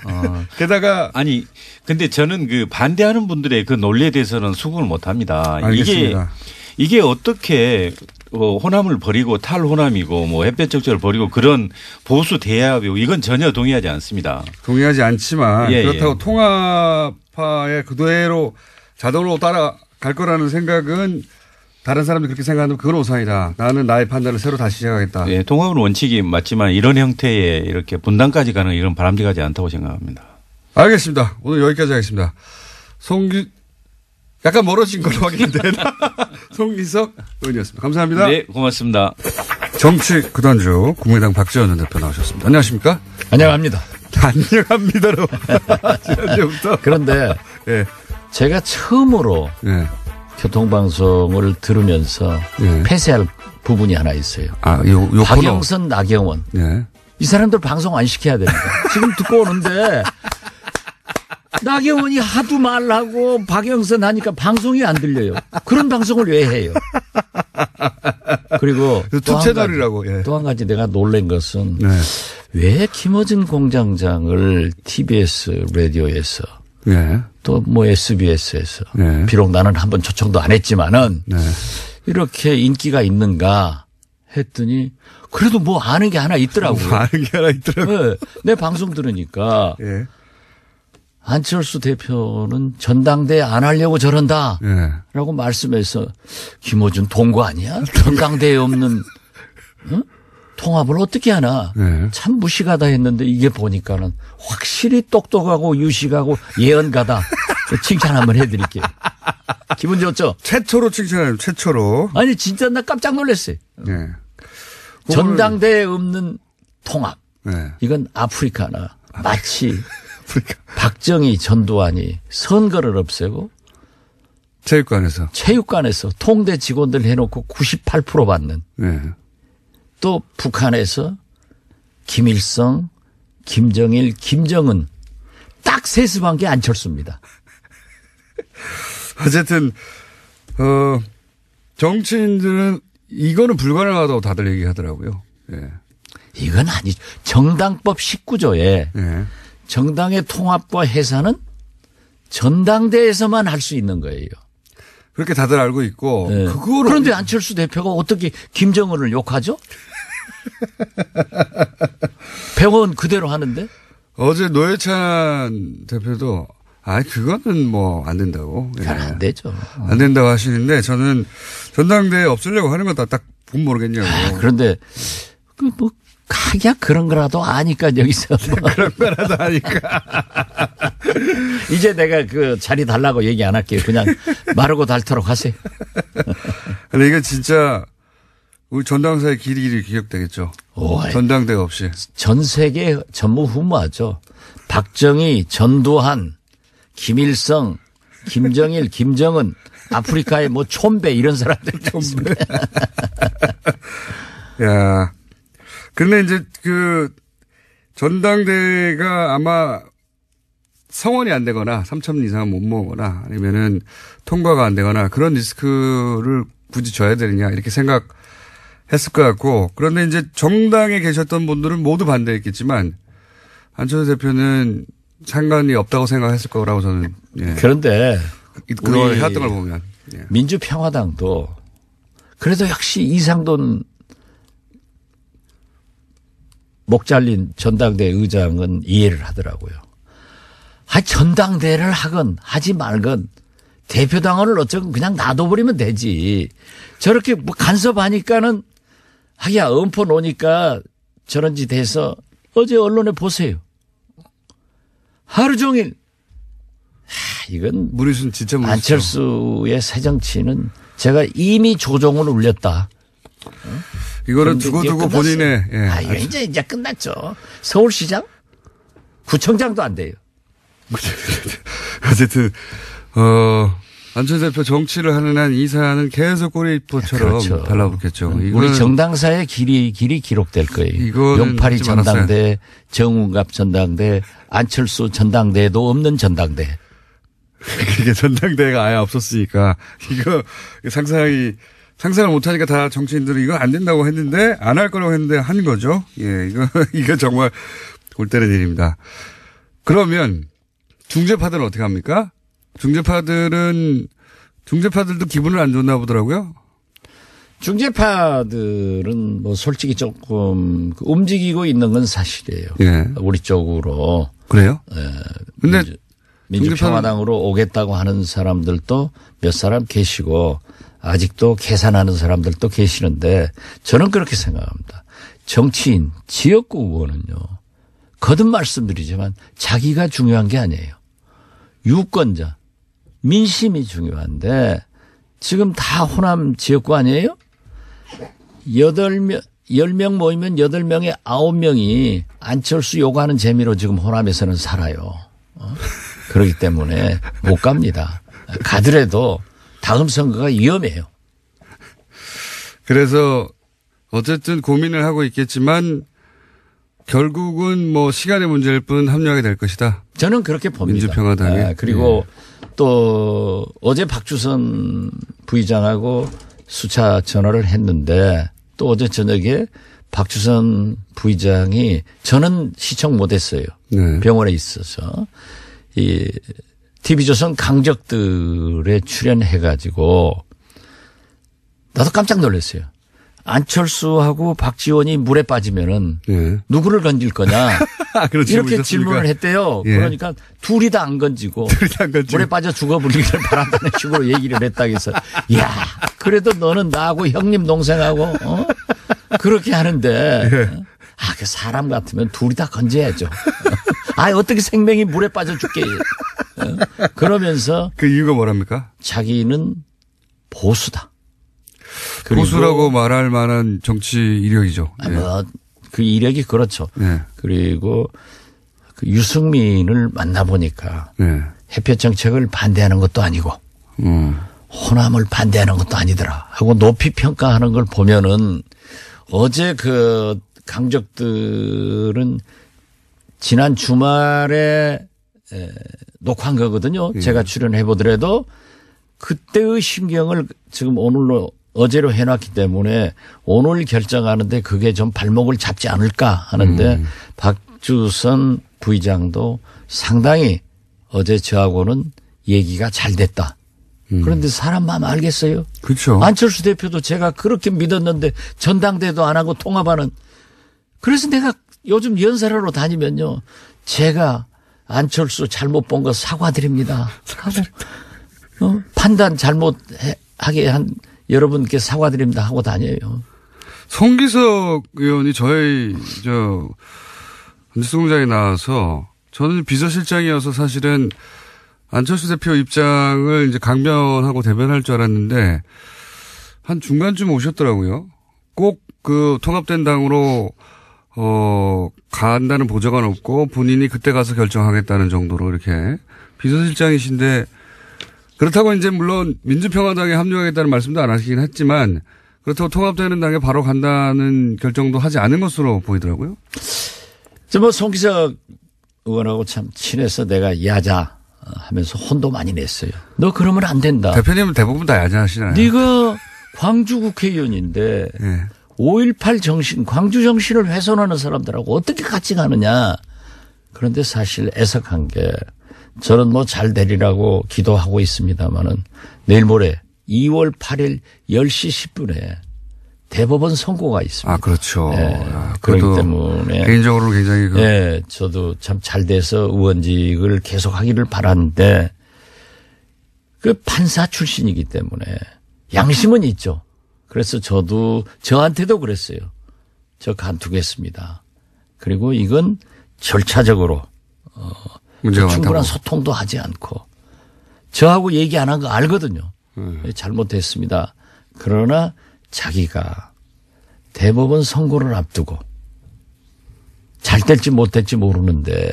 게다가. 아니, 근데 저는 그 반대하는 분들의 그 논리에 대해서는 수긍을 못 합니다. 알겠습니다. 이게 어떻게 호남을 버리고 탈호남이고 뭐 햇볕 적절을 버리고 그런 보수 대합이고 이건 전혀 동의하지 않습니다. 동의하지 않지만 예, 그렇다고 예. 통합파의 그대로 자동으로 따라갈 거라는 생각은 다른 사람들이 그렇게 생각하면 그건 오산이다. 나는 나의 판단을 새로 다시 시작하겠다. 예, 통합은 원칙이 맞지만 이런 형태의 이렇게 분단까지 가는 이런 바람직하지 않다고 생각합니다. 알겠습니다. 오늘 여기까지 하겠습니다. 약간 멀어진 걸로 확인되나? 송기석 의원이었습니다. 감사합니다. 네, 고맙습니다. 정치 구단주 국민의당 박지원 대표 나오셨습니다. 안녕하십니까? 안녕합니다. 안녕합니다로. 지난주부터. 그런데 예. 제가 처음으로 예. 교통방송을 들으면서 예. 폐쇄할 부분이 하나 있어요. 박영선, 나경원. 예. 이 사람들 방송 안 시켜야 됩니다. 지금 듣고 오는데 나경원이 하도 말하고 박영선 하니까 방송이 안 들려요. 그런 방송을 왜 해요? 그리고 또 채널이라고. 또 한 가지 내가 놀란 것은 네. 왜 김어준 공장장을 TBS 라디오에서 네. 또 뭐 SBS에서 네. 비록 나는 한번 초청도 안 했지만은 네. 이렇게 인기가 있는가 했더니 그래도 뭐 아는 게 하나 있더라고요. 아는 게 하나 있더라고요. 네. 내 방송 들으니까 예. 안철수 대표는 전당대회 안 하려고 저런다. 예. 라고 말씀해서 김어준 동거 아니야? 전당대회 없는 응? 통합을 어떻게 하나. 예. 참 무식하다 했는데 이게 보니까는 확실히 똑똑하고 유식하고 예언가다. 칭찬 한번 해드릴게요. 기분 좋죠? 최초로 칭찬해요. 최초로. 아니 진짜 나 깜짝 놀랐어요. 예. 전당대회 없는 통합. 네. 이건 아프리카나 마치 박정희 전두환이 선거를 없애고 체육관에서 통대 직원들 해놓고 98% 받는 네. 또 북한에서 김일성, 김정일, 김정은 딱 세습한 게 안철수입니다. 어쨌든 정치인들은 이거는 불가능하다고 다들 얘기하더라고요. 예. 이건 아니죠. 정당법 19조에 예. 정당의 통합과 해산은 전당대회에서만 할 수 있는 거예요. 그렇게 다들 알고 있고. 네. 그런데 안철수 대표가 어떻게 김정은을 욕하죠? 백원 그대로 하는데? 어제 노회찬 대표도 그거는 뭐 안 된다고. 잘 안 되죠. 안 된다고 하시는데 저는 전당대회 없애려고 하는 거다 딱 보면 모르겠냐고. 그런데 뭐 가야 그런 거라도 아니까 여기서 뭐. 그런 거라도 아니까. 이제 내가 그 자리 달라고 얘기 안 할게요. 그냥 마르고 닳도록 하세요. 근데 이건 진짜 우리 전당사의 길이 기억되겠죠. 전당대회 없이. 전 세계 전무후무하죠. 박정희, 전두환, 김일성, 김정일, 김정은, 아프리카의 뭐 촌배 이런 사람들. 촌배. 야. 근데 이제 그 전당대회가 아마 성원이 안 되거나 3,000 이상 못 모으거나 아니면은 통과가 안 되거나 그런 리스크를 굳이 져야 되느냐 이렇게 생각했을 것 같고 그런데 이제 정당에 계셨던 분들은 모두 반대했겠지만 안철수 대표는 상관이 없다고 생각했을 거라고 저는. 예. 그런데 그걸 해왔던 걸 보면. 예. 민주평화당도 그래도 역시 이상돈 목 잘린 전당대회 의장은 이해를 하더라고요. 전당대회를 하건 하지 말건 대표당원을 어쩌건 그냥 놔둬버리면 되지. 저렇게 뭐 간섭하니까는 엄포 놓으니까 저런 짓 해서 어제 언론에 보세요. 하루 종일. 이건 무리순 진짜 무리수. 안철수의 새정치는 제가 이미 조종을 울렸다. 이거는 두고두고 본인의. 예. 이제 끝났죠. 서울시장? 구청장도 안 돼요. 어쨌든 안철수 대표 정치를 하는 한 이 사안은 계속 꼬리포처럼 그렇죠. 달라붙겠죠. 우리 정당사의 길이 기록될 거예요. 용팔이 전당대, 정운갑 전당대, 안철수 전당대도 없는 전당대. 이게 전당대회가 아예 없었으니까 이거 상상을 못하니까 다 정치인들은 이거 안 된다고 했는데 안 할 거라고 했는데 한 거죠. 예, 이거 정말 골 때리는 일입니다. 그러면 중재파들은 어떻게 합니까? 중재파들도 기분을 안 좋나 보더라고요. 중재파들은 뭐 솔직히 조금 움직이고 있는 건 사실이에요. 예. 우리 쪽으로. 그래요? 예. 근데 민주평화당으로 오겠다고 하는 사람들도 몇 사람 계시고 아직도 계산하는 사람들도 계시는데 저는 그렇게 생각합니다. 정치인, 지역구 의원은요. 거듭 말씀드리지만 자기가 중요한 게 아니에요. 유권자, 민심이 중요한데 지금 다 호남 지역구 아니에요? 10명 모이면 8명에 9명이 안철수 요구하는 재미로 지금 호남에서는 살아요. 그렇기 때문에 못 갑니다. 가더라도 다음 선거가 위험해요. 그래서 어쨌든 고민을 하고 있겠지만 결국은 뭐 시간의 문제일 뿐 합류하게 될 것이다. 저는 그렇게 봅니다. 민주평화당에. 그리고 또 어제 박주선 부의장하고 수차 전화를 했는데 또 어제 저녁에 박주선 부의장이 저는 시청 못했어요. 네. 병원에 있어서 이 TV조선 강적들에 출연해가지고 나도 깜짝 놀랐어요. 안철수하고 박지원이 물에 빠지면은 누구를 건질 거냐 이렇게 질문을 했대요. 그러니까 둘이 다 안 건지고 물에 빠져 죽어버리기를 바란다는 식으로 얘기를 했다고 해서 야 그래도 너는 나하고 형님 동생하고 그렇게 하는데 그 사람 같으면 둘이 다 건져야죠. 어떻게 생명이 물에 빠져 죽게 그러면서 그 이유가 뭐랍니까? 자기는 보수다. 보수라고 말할 만한 정치 이력이죠. 그 이력이 그렇죠. 그리고 그 유승민을 만나보니까 햇볕 정책을 반대하는 것도 아니고 호남을 반대하는 것도 아니더라 하고 높이 평가하는 걸 보면은 어제 그 강적들은 지난 주말에 녹화한 거거든요. 제가 출연해 보더라도 그때의 심경을 지금 오늘로 어제로 해놨기 때문에 오늘 결정하는데 그게 좀 발목을 잡지 않을까 하는데 박주선 부의장도 상당히 어제 저하고는 얘기가 잘 됐다. 그런데 사람 마음 알겠어요? 그렇죠. 안철수 대표도 제가 그렇게 믿었는데 전당대회도 안 하고 통합하는. 그래서 내가 요즘 연설하러 다니면요. 제가 안철수 잘못 본 거 사과드립니다. 판단 잘못하게 한 여러분께 사과드립니다 하고 다녀요. 송기석 의원이 저희 뉴스 공장에 나와서 저는 비서실장이어서 사실은 안철수 대표 입장을 이제 강변하고 대변할 줄 알았는데 한 중간쯤 오셨더라고요. 꼭 그 통합된 당으로 간다는 보장은 없고 본인이 그때 가서 결정하겠다는 정도로 이렇게 비서실장이신데 그렇다고 이제 물론 민주평화당에 합류하겠다는 말씀도 안 하시긴 했지만 그렇다고 통합되는 당에 바로 간다는 결정도 하지 않은 것으로 보이더라고요. 뭐 송기석 의원하고 참 친해서 내가 야자 하면서 혼도 많이 냈어요. 너 그러면 안 된다. 대표님은 대부분 다 야자하시나요? 네가 광주 국회의원인데 5.18 정신, 광주 정신을 훼손하는 사람들하고 어떻게 같이 가느냐. 그런데 사실 애석한 게 저는 뭐 잘 되리라고 기도하고 있습니다만은 내일 모레 2월 8일 10시 10분에 대법원 선고가 있습니다. 그렇죠. 그렇기 때문에 개인적으로 굉장히 저도 참 잘 돼서 의원직을 계속 하기를 바라는데 그 판사 출신이기 때문에 양심은 있죠. 그래서 저도 저한테도 그랬어요. 저 간투겠습니다. 그리고 이건 절차적으로 충분한 많다고. 소통도 하지 않고 저하고 얘기 안 한 거 알거든요. 잘못했습니다. 그러나 자기가 대법원 선고를 앞두고 잘 될지 못 될지 모르는데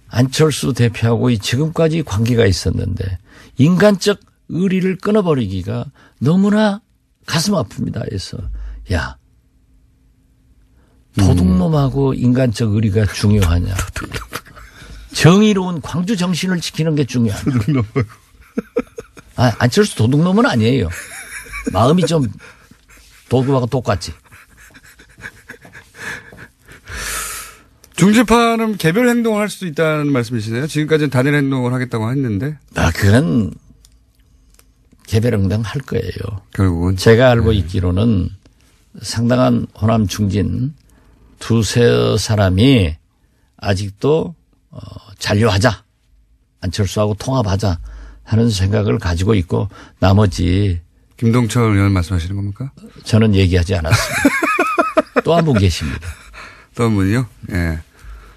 안철수 대표하고 지금까지 관계가 있었는데 인간적 의리를 끊어버리기가 너무나 가슴 아픕니다. 해서 야 도둑놈하고 인간적 의리가 중요하냐. 정의로운 광주 정신을 지키는 게 중요하다. 안철수 도둑놈은 아니에요. 마음이 좀 도둑하고 똑같지. 중재파는 개별 행동을 할 수도 있다는 말씀이시네요. 지금까지는 단일 행동을 하겠다고 했는데. 그건 개별 행동 할 거예요. 결국은. 제가 알고 있기로는 상당한 호남 중진 두세 사람이 아직도 잔류하자. 안철수하고 통합하자 하는 생각을 가지고 있고 나머지. 김동철 의원 말씀하시는 겁니까? 저는 얘기하지 않았습니다. 또 한 분 계십니다. 또 한 분이요? 예.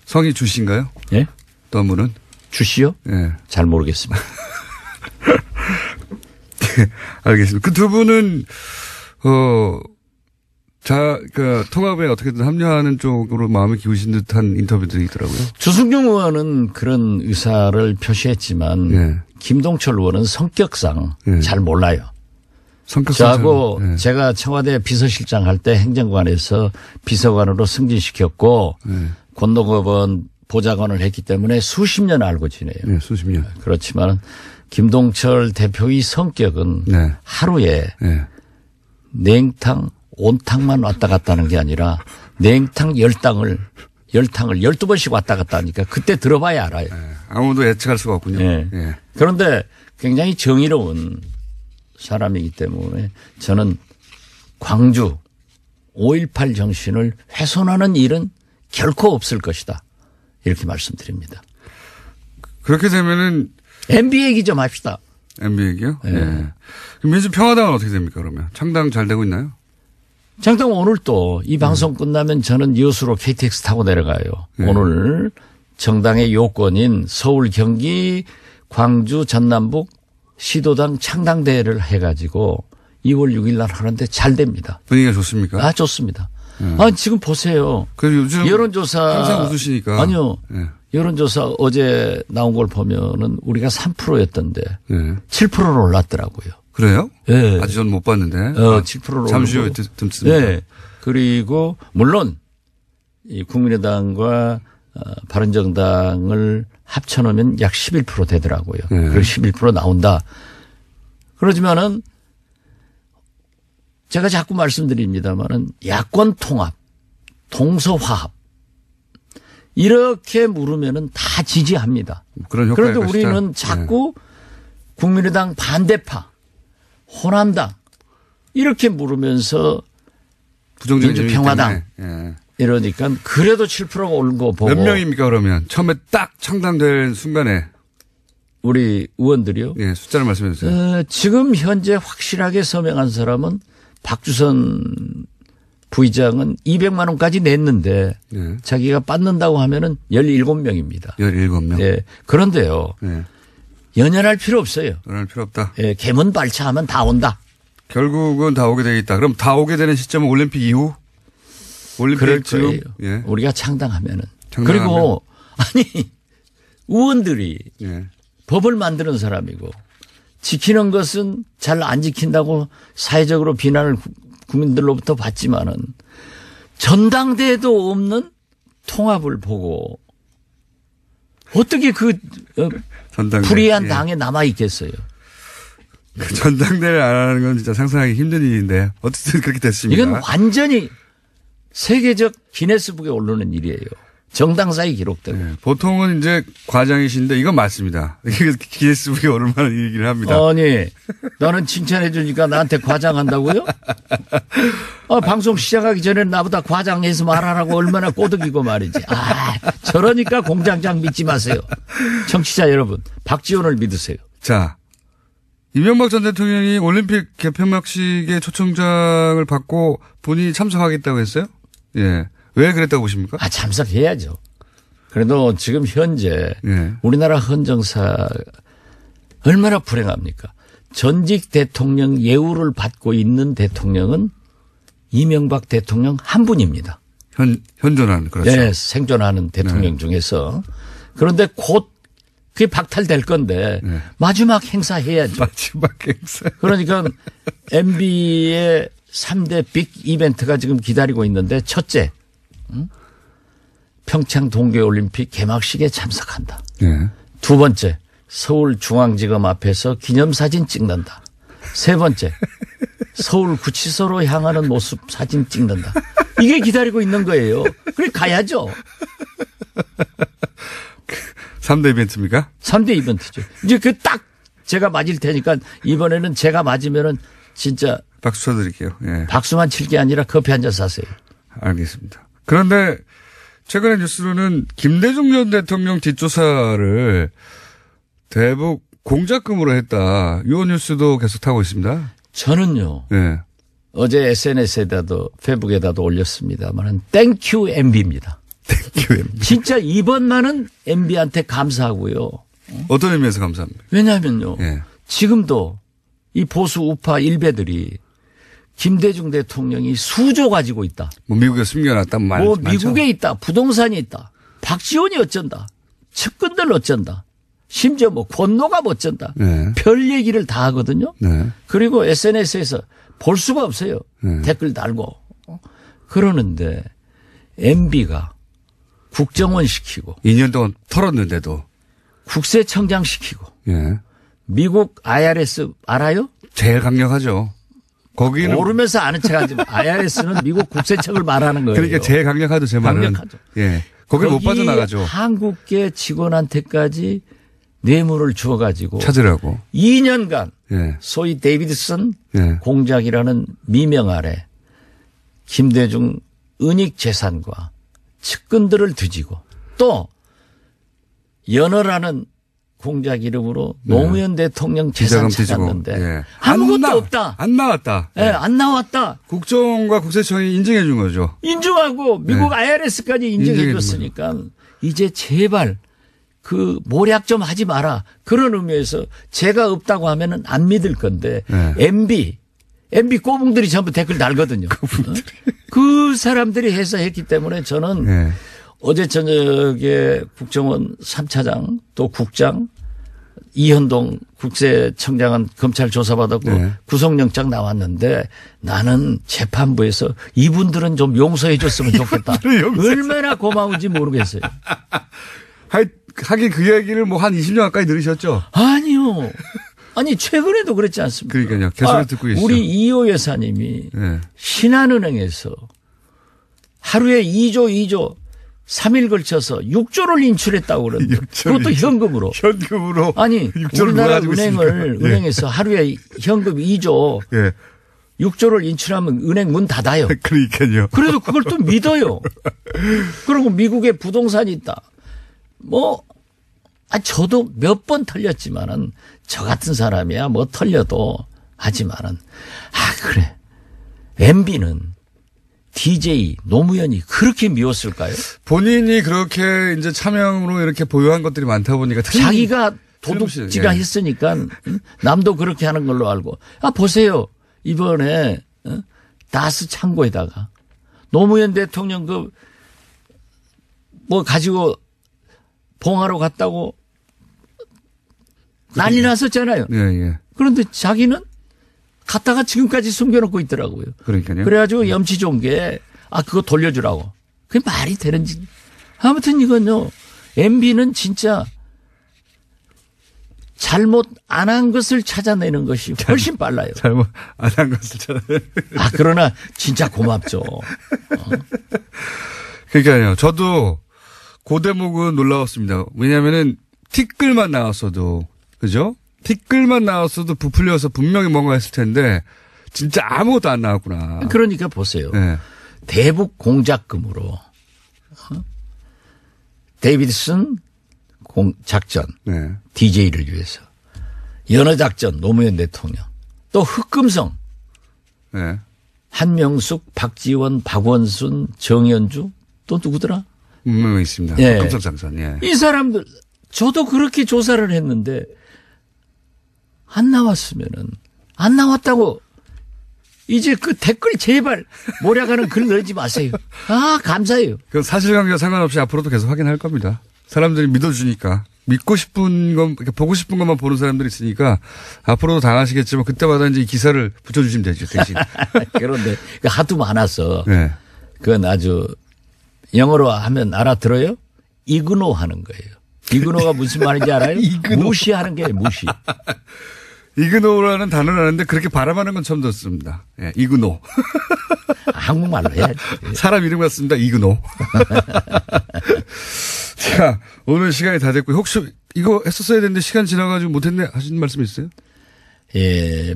성이 주씨인가요? 예? 또 한 분은? 주씨요? 예. 잘 모르겠습니다. 알겠습니다. 그 두 분은, 그 통합에 어떻게든 합류하는 쪽으로 마음을 기우신 듯한 인터뷰들이 있더라고요. 주승용 의원은 그런 의사를 표시했지만 예. 김동철 의원은 성격상 예. 잘 몰라요. 저하고 예. 제가 청와대 비서실장 할 때 행정관에서 비서관으로 승진시켰고 권노급은 보좌관을 했기 때문에 수십 년 알고 지내요. 네, 수십 년. 그렇지만 김동철 대표의 성격은 네. 하루에 네. 냉탕, 온탕만 왔다 갔다 하는 게 아니라 냉탕 10탕을 12번씩 왔다 갔다 하니까 그때 들어봐야 알아요. 네. 아무도 예측할 수가 없군요. 네. 네. 그런데 굉장히 정의로운 사람이기 때문에 저는 광주 5.18 정신을 훼손하는 일은 결코 없을 것이다. 이렇게 말씀드립니다. 그렇게 되면은 MB 얘기 좀 합시다. MB 얘기요? 네. 네. 민주평화당은 어떻게 됩니까 그러면? 창당 잘 되고 있나요? 창당 오늘 또 이 방송 끝나면 저는 여수로 KTX 타고 내려가요. 오늘 정당의 요건인 서울, 경기, 광주, 전남북 시도당 창당대회를 해가지고 2월 6일 날 하는데 잘 됩니다. 분위기가 좋습니까? 아, 좋습니다. 지금 보세요. 요즘 여론조사. 항상 웃으시니까. 아니요. 네. 여론조사 어제 나온 걸 보면은 우리가 3%였던데 네. 7%로 올랐더라고요. 그래요? 네. 아직 전 못 봤는데. 7%로 잠시 후에 듣습니다. 네. 그리고 물론 이 국민의당과 바른정당을 합쳐놓으면 약 11% 되더라고요. 네. 그리고 11% 나온다. 그러지만은 제가 자꾸 말씀드립니다만은 야권 통합, 동서화합 이렇게 물으면은 다 지지합니다. 그런 그런데 우리는 자꾸 국민의당 반대파, 호남당 이렇게 물으면서 민주평화당 이러니까 그래도 7%가 오른 거 보고 몇 명입니까 그러면? 처음에 딱 창당될 순간에 우리 의원들이요? 예, 숫자를 말씀해 주세요. 지금 현재 확실하게 서명한 사람은 박주선 부의장은 200만 원까지 냈는데 자기가 받는다고 하면은 17명입니다. 17명. 예. 그런데요. 연연할 필요 없어요. 연연할 필요 없다. 예, 개문 발차하면 다 온다. 결국은 다 오게 되어 있다. 그럼 다 오게 되는 시점은 올림픽 이후? 올림픽 즈음? 예. 우리가 창당하면은. 그리고 아니 의원들이 법을 만드는 사람이고 지키는 것은 잘 안 지킨다고 사회적으로 비난을 국민들로부터 받지만은 전당대회도 없는 통합을 보고 어떻게 그 불의한 당에 남아 있겠어요. 그 전당대회를 안 하는 건 진짜 상상하기 힘든 일인데 어쨌든 그렇게 됐습니다. 이건 완전히 세계적 기네스북에 오르는 일이에요. 정당사에 기록되고. 보통은 이제 과장이신데 이건 맞습니다. 이게 기네스북에 오를 만한 얘기를 합니다. 아니, 나는 칭찬해 주니까 나한테 과장한다고요? 방송 시작하기 전에 나보다 과장해서 말하라고 얼마나 꼬드기고 말이지. 저러니까 공장장 믿지 마세요. 청취자 여러분, 박지원을 믿으세요. 자, 이명박 전 대통령이 올림픽 개폐막식에 초청장을 받고 본인이 참석하겠다고 했어요? 예. 왜 그랬다고 보십니까? 참석해야죠. 그래도 지금 현재 우리나라 헌정사 얼마나 불행합니까? 전직 대통령 예우를 받고 있는 대통령은 이명박 대통령 한 분입니다. 현존하는, 그렇죠. 네, 생존하는 대통령 중에서. 그런데 곧 그게 박탈될 건데 마지막 행사 해야죠. 마지막 행사. 그러니까 MB의 3대 빅 이벤트가 지금 기다리고 있는데 첫째. 평창 동계올림픽 개막식에 참석한다. 두 번째, 서울중앙지검 앞에서 기념사진 찍는다. 세 번째, 서울구치소로 향하는 모습 사진 찍는다. 이게 기다리고 있는 거예요. 그래 가야죠. 3대 이벤트입니까? 3대 이벤트죠. 이제 그 딱 제가 맞을 테니까 이번에는 제가 맞으면은 진짜 박수 쳐드릴게요. 예. 박수만 칠 게 아니라 커피 한 잔 사세요. 알겠습니다. 그런데 최근의 뉴스로는 김대중 전 대통령 뒷조사를 대북 공작금으로 했다. 이 뉴스도 계속 타고 있습니다. 저는요. 어제 SNS에다도 페북에다도 올렸습니다만 땡큐 MB입니다. 땡큐 MB. 진짜 이번만은 MB한테 감사하고요. 어떤 의미에서 감사합니까? 왜냐하면요. 지금도 이 보수 우파 일베들이 김대중 대통령이 수조 가지고 있다. 뭐 미국에 숨겨놨다. 뭐 미국에 있다. 부동산이 있다. 박지원이 어쩐다. 측근들 어쩐다. 심지어 뭐 권노가 어쩐다. 네. 별 얘기를 다 하거든요. 네. 그리고 SNS에서 볼 수가 없어요. 네. 댓글 달고. 그러는데 MB가 국정원 시키고 2년 동안 털었는데도 국세청장 시키고 예. 미국 IRS 알아요? 제일 강력하죠. 거기는 모르면서 아는 척하지 마. IRS는 미국 국세청을 말하는 거예요. 그러니까 제일 강력하죠, 제 말은. 강력하죠. 예. 거기는 못 빠져나가죠. 한국계 직원한테까지 뇌물을 주어가지고 찾으라고 2년간 예. 소위 데이비드슨 예. 공작이라는 미명 아래 김대중 은닉 재산과 측근들을 뒤지고 또 연어라는 공작 이름으로 노무현 대통령 재산 찾았는데 예. 아무것도 없다. 안 나왔다. 예, 안 나왔다. 국정원과 국세청이 인정해 준 거죠. 인정하고 미국 IRS까지 인정해 줬으니까 이제 제발 그 모략 좀 하지 마라. 그런 의미에서 제가 없다고 하면은 안 믿을 건데 MB 꼬붕들이 전부 댓글 달거든요. 그 사람들이 해서 했기 때문에 저는 어제 저녁에 국정원 3차장 또 국장 이현동 국세청장은 검찰 조사받았고 구속영장 나왔는데 나는 재판부에서 이분들은 좀 용서해 줬으면 좋겠다. 얼마나 고마운지 모르겠어요. 하긴 그 이야기를 뭐 한 20년 가까이 들으셨죠? 아니요. 아니 최근에도 그랬지 않습니까? 그러니까요. 계속 듣고 계시죠. 우리 이호 여사님이 신한은행에서 하루에 2조 3일 걸쳐서 6조를 인출했다고 그러는데 그것도 현금으로. 현금으로. 아니 우리나라 은행에서 하루에 현금 2조 6조를 인출하면 은행 문 닫아요. 그러니까요. 그래도 그걸 또 믿어요. 그리고 미국에 부동산이 있다. 저도 몇 번 털렸지만은 저 같은 사람이야 뭐 털려도 하지만은 그래. MB는 DJ 노무현이 그렇게 미웠을까요? 본인이 그렇게 이제 차명으로 이렇게 보유한 것들이 많다 보니까 자기가 도둑질을 했으니까 남도 그렇게 하는 걸로 알고 보세요. 이번에 다스 창고에다가 노무현 대통령 가지고 봉하러 갔다고 난리 났었잖아요. 그런데 자기는 갔다가 지금까지 숨겨놓고 있더라고요. 그러니까요. 그래가지고 염치 좋은 게 그거 돌려주라고. 그게 말이 되는지. 아무튼 이건요. MB는 진짜 잘못 안 한 것을 찾아내는 것이 훨씬 빨라요. 잘못 안 한 것을 찾아내는. 그러나 진짜 고맙죠. 그러니까요. 저도 그 대목은 놀라웠습니다. 왜냐하면은 티끌만 나왔어도 그죠? 티끌만 나왔어도 부풀려서 분명히 뭔가 했을 텐데 진짜 아무것도 안 나왔구나. 그러니까 보세요. 대북 공작금으로 데이비드슨 작전 DJ를 위해서 연어작전 노무현 대통령 또 흑금성 한명숙 박지원 박원순 정연주 또 누구더라? 분명히 있습니다. 흑금성 작전. 이 사람들 저도 그렇게 조사를 했는데 안 나왔으면은 안 나왔다고 이제 그 댓글 제발 모략하는 글 넣지 마세요. 감사해요. 그 사실관계와 상관없이 앞으로도 계속 확인할 겁니다. 사람들이 믿어주니까 믿고 싶은 건 보고 싶은 것만 보는 사람들이 있으니까 앞으로도 당하시겠지만 그때마다 이제 이 기사를 붙여주시면 되죠 대신. 그런데 하도 많아서 그건 아주 영어로 하면 알아들어요? 이그노 하는 거예요. 이그노가 무슨 말인지 알아요? 무시하는 게 무시. 이그노라는 단어를 아는데 그렇게 발음하는 건 처음 듣습니다. 이그노. 한국말로 해야지. 사람 이름 같습니다. 이그노. 자, 오늘 시간이 다 됐고 혹시 이거 했었어야 되는데 시간 지나가지고 못했네 하시는 말씀 있어요?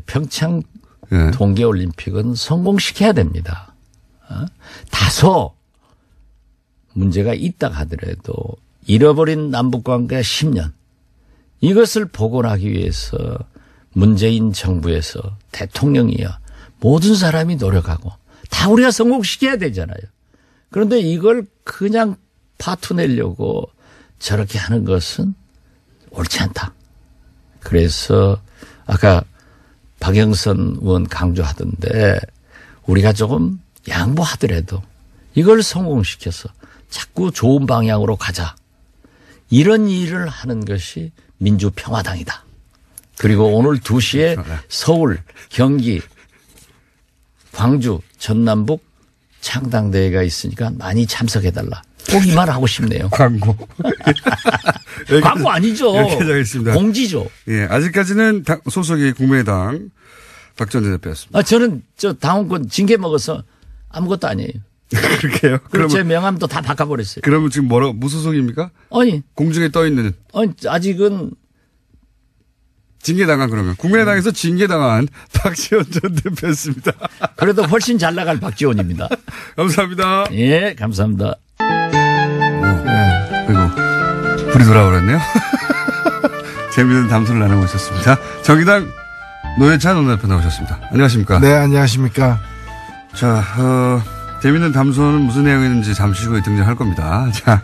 평창 동계올림픽은 성공시켜야 됩니다. 다소 문제가 있다 하더라도 잃어버린 남북관계 10년 이것을 복원하기 위해서 문재인 정부에서 대통령이야 모든 사람이 노력하고 다 우리가 성공시켜야 되잖아요. 그런데 이걸 그냥 파투내려고 저렇게 하는 것은 옳지 않다. 그래서 아까 박영선 의원 강조하던데 우리가 조금 양보하더라도 이걸 성공시켜서 자꾸 좋은 방향으로 가자. 이런 일을 하는 것이 민주평화당이다. 그리고 오늘 2시에 서울, 경기, 광주, 전남북 창당대회가 있으니까 많이 참석해달라. 꼭 이 말 하고 싶네요. 광고. 광고 아니죠. 여기까지 하겠습니다. 공지죠. 예, 아직까지는 소속이 국민의당 박지원 대표였습니다. 저는 당원권 징계 먹어서 아무것도 아니에요. 그렇게요? 그럼 제 명함도 다 바꿔버렸어요. 그러면 지금 무소속입니까? 아니. 공중에 떠 있는. 아니, 아직은. 징계당한 그러면. 국민의당에서 징계당한 박지원 전 대표였습니다. 그래도 훨씬 잘 나갈 박지원입니다. 감사합니다. 예, 감사합니다. 그리고 불이 돌아오랬네요. 재미있는 담소를 나누고 있었습니다. 정의당 노회찬 원내대표 나오셨습니다. 안녕하십니까? 네, 안녕하십니까? 자, 재미있는 담소는 무슨 내용이었는지 잠시 후에 등장할 겁니다. 자,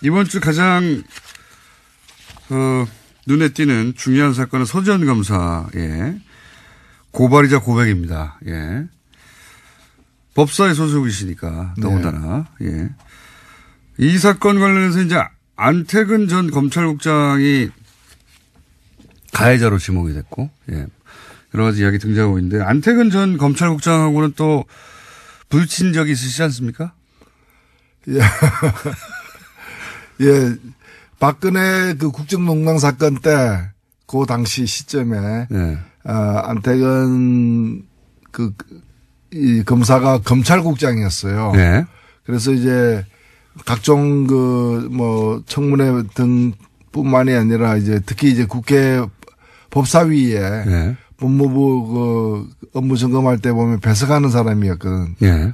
이번 주 가장 눈에 띄는 중요한 사건은 서지현 검사의 고발이자 고백입니다. 예. 법사위 소속이시니까 더군다나. 네. 예. 이 사건 관련해서 이제 안태근 전 검찰국장이 가해자로 지목이 됐고, 예. 여러 가지 이야기 등장하고 있는데 안태근 전 검찰국장하고는 또 부딪힌 적이 있으시지 않습니까? 예. 예. 박근혜 그 국정농단 사건 때 그 당시 시점에 네. 안태근 이 검사가 검찰국장이었어요. 네. 그래서 이제 각종 청문회 등뿐만이 아니라 이제 특히 이제 국회 법사위에 네. 법무부 업무 점검할 때 보면 배석하는 사람이었거든. 네.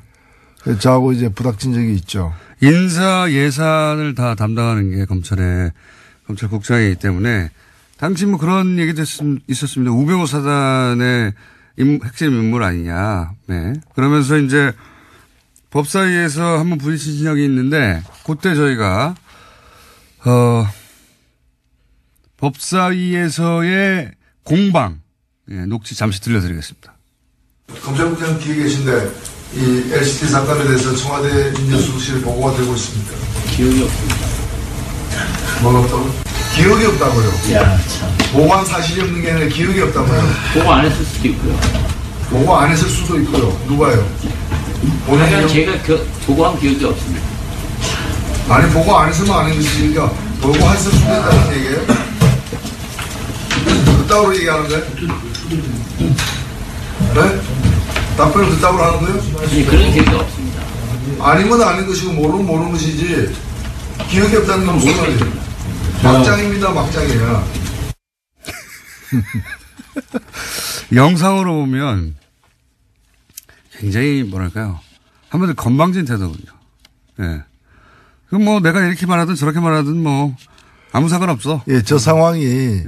그래서 저하고 이제 부닥친 적이 있죠. 인사 예산을 다 담당하는 게 검찰국장이기 때문에 당시 그런 얘기도 있었습니다. 우병우 사단의 핵심 인물 아니냐. 네. 그러면서 이제 법사위에서 한번 부딪힌 적이 있는데 그때 저희가 법사위에서의 공방 녹취 잠시 들려드리겠습니다. 검찰국장 뒤에 계신데 이 LCT 사건에 대해서 청와대 민정수석실에 보고가 되고 있습니까? 기억이 없습니다. 뭐가 없다고? 기억이 없다고요? 야, 참. 보고한 사실이 없는 게 아니라 기억이 없다고요? 보고 안 했을 수도 있고요. 보고 안 했을 수도 있고요. 누가요? 본인은 제가 보고한 기억이 없습니다. 아니, 보고 안 했으면 안 했으니까 보고했을 수도 있다는 얘기예요? 그따구로 얘기하는 거예요? 네? 답변을 그따구로 하는 거예요? 예, 그런 기억이 없습니다. 아니면 아닌 것이고 모르는 것이지 기억이 없다는 건 무슨 말이에요? 막장입니다. 막장이야. 영상으로 보면 굉장히 뭐랄까요. 한마디로 건방진 태도군요. 예. 그럼 내가 이렇게 말하든 저렇게 말하든 아무 상관없어. 예, 저 상황이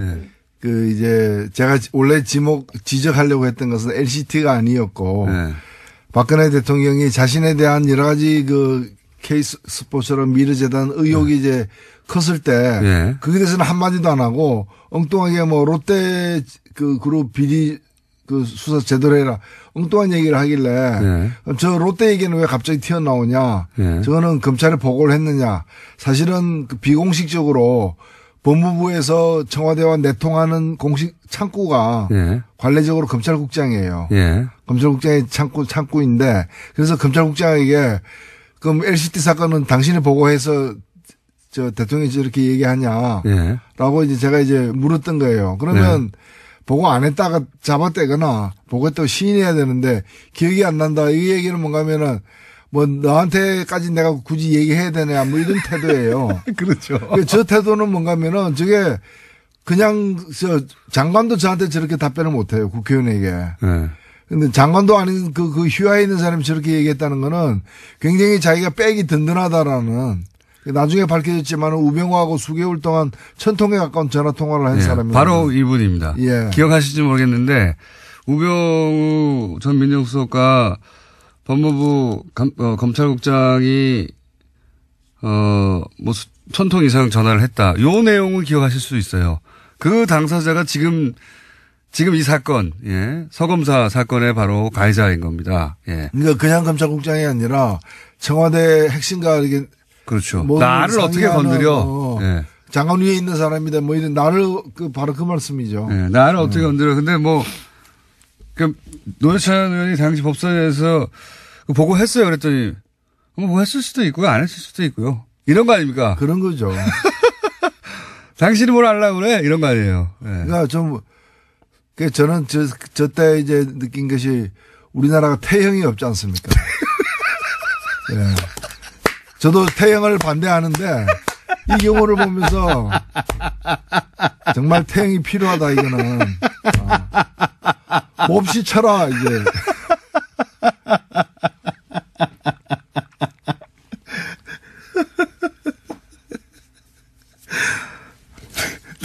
이제 제가 원래 지적하려고 했던 것은 LCT가 아니었고 박근혜 대통령이 자신에 대한 여러 가지 케이스 스포처럼 미르재단 의혹이 이제 컸을 때 거기에 대해서는 한마디도 안 하고 엉뚱하게 롯데 그룹 비리 수사 제대로 해라 엉뚱한 얘기를 하길래 저 롯데 얘기는 왜 갑자기 튀어나오냐 저거는 검찰에 보고를 했느냐 사실은 비공식적으로 법무부에서 청와대와 내통하는 공식 창구가 관례적으로 검찰국장이에요. 검찰국장의 창구인데 그래서 검찰국장에게 그럼 LCT 사건은 당신이 보고해서 저 대통령이 저렇게 얘기하냐 라고 이제 제가 이제 물었던 거예요. 그러면 보고 안 했다가 잡아떼거나 보고했다고 시인해야 되는데 기억이 안 난다. 이 얘기는 뭔가 하면은 너한테까지 내가 굳이 얘기해야 되냐 이런 태도예요. 그렇죠. 저 태도는 뭔가 하면은 저게 그냥 장관도 저한테 저렇게 답변을 못 해요. 국회의원에게. 근데 장관도 아닌 그 휘하에 있는 사람이 저렇게 얘기했다는 거는 굉장히 자기가 백이 든든하다라는 나중에 밝혀졌지만 우병우하고 수개월 동안 1000통에 가까운 전화 통화를 한 사람입니다. 바로 이분입니다. 기억하실지 모르겠는데 우병우 전 민정수석과 법무부 검찰국장이 1000통 이상 전화를 했다. 요 내용을 기억하실 수 있어요. 그 당사자가 지금 지금 이 사건, 예, 서검사 사건의 바로 가해자인 겁니다. 예. 그러니까 그냥 검찰국장이 아니라 청와대 핵심가 이게 그렇죠. 나를 어떻게 건드려? 예. 장관 위에 있는 사람이다. 뭐 이런 나를 바로 그 말씀이죠. 예, 나를 어떻게 건드려? 근데 뭐 노회찬 의원이 당시 법사위에서 보고했어요. 그랬더니 뭐 했을 수도 있고요, 안 했을 수도 있고요. 이런 거 아닙니까? 그런 거죠. 당신이 뭘 하려고 그래? 이런 거 아니에요. 예. 그러니까 저는 저때 이제 느낀 것이 우리나라가 태형이 없지 않습니까? 예. 저도 태형을 반대하는데 이 경우를 보면서 정말 태형이 필요하다 이거는. 몹시 쳐라 이제.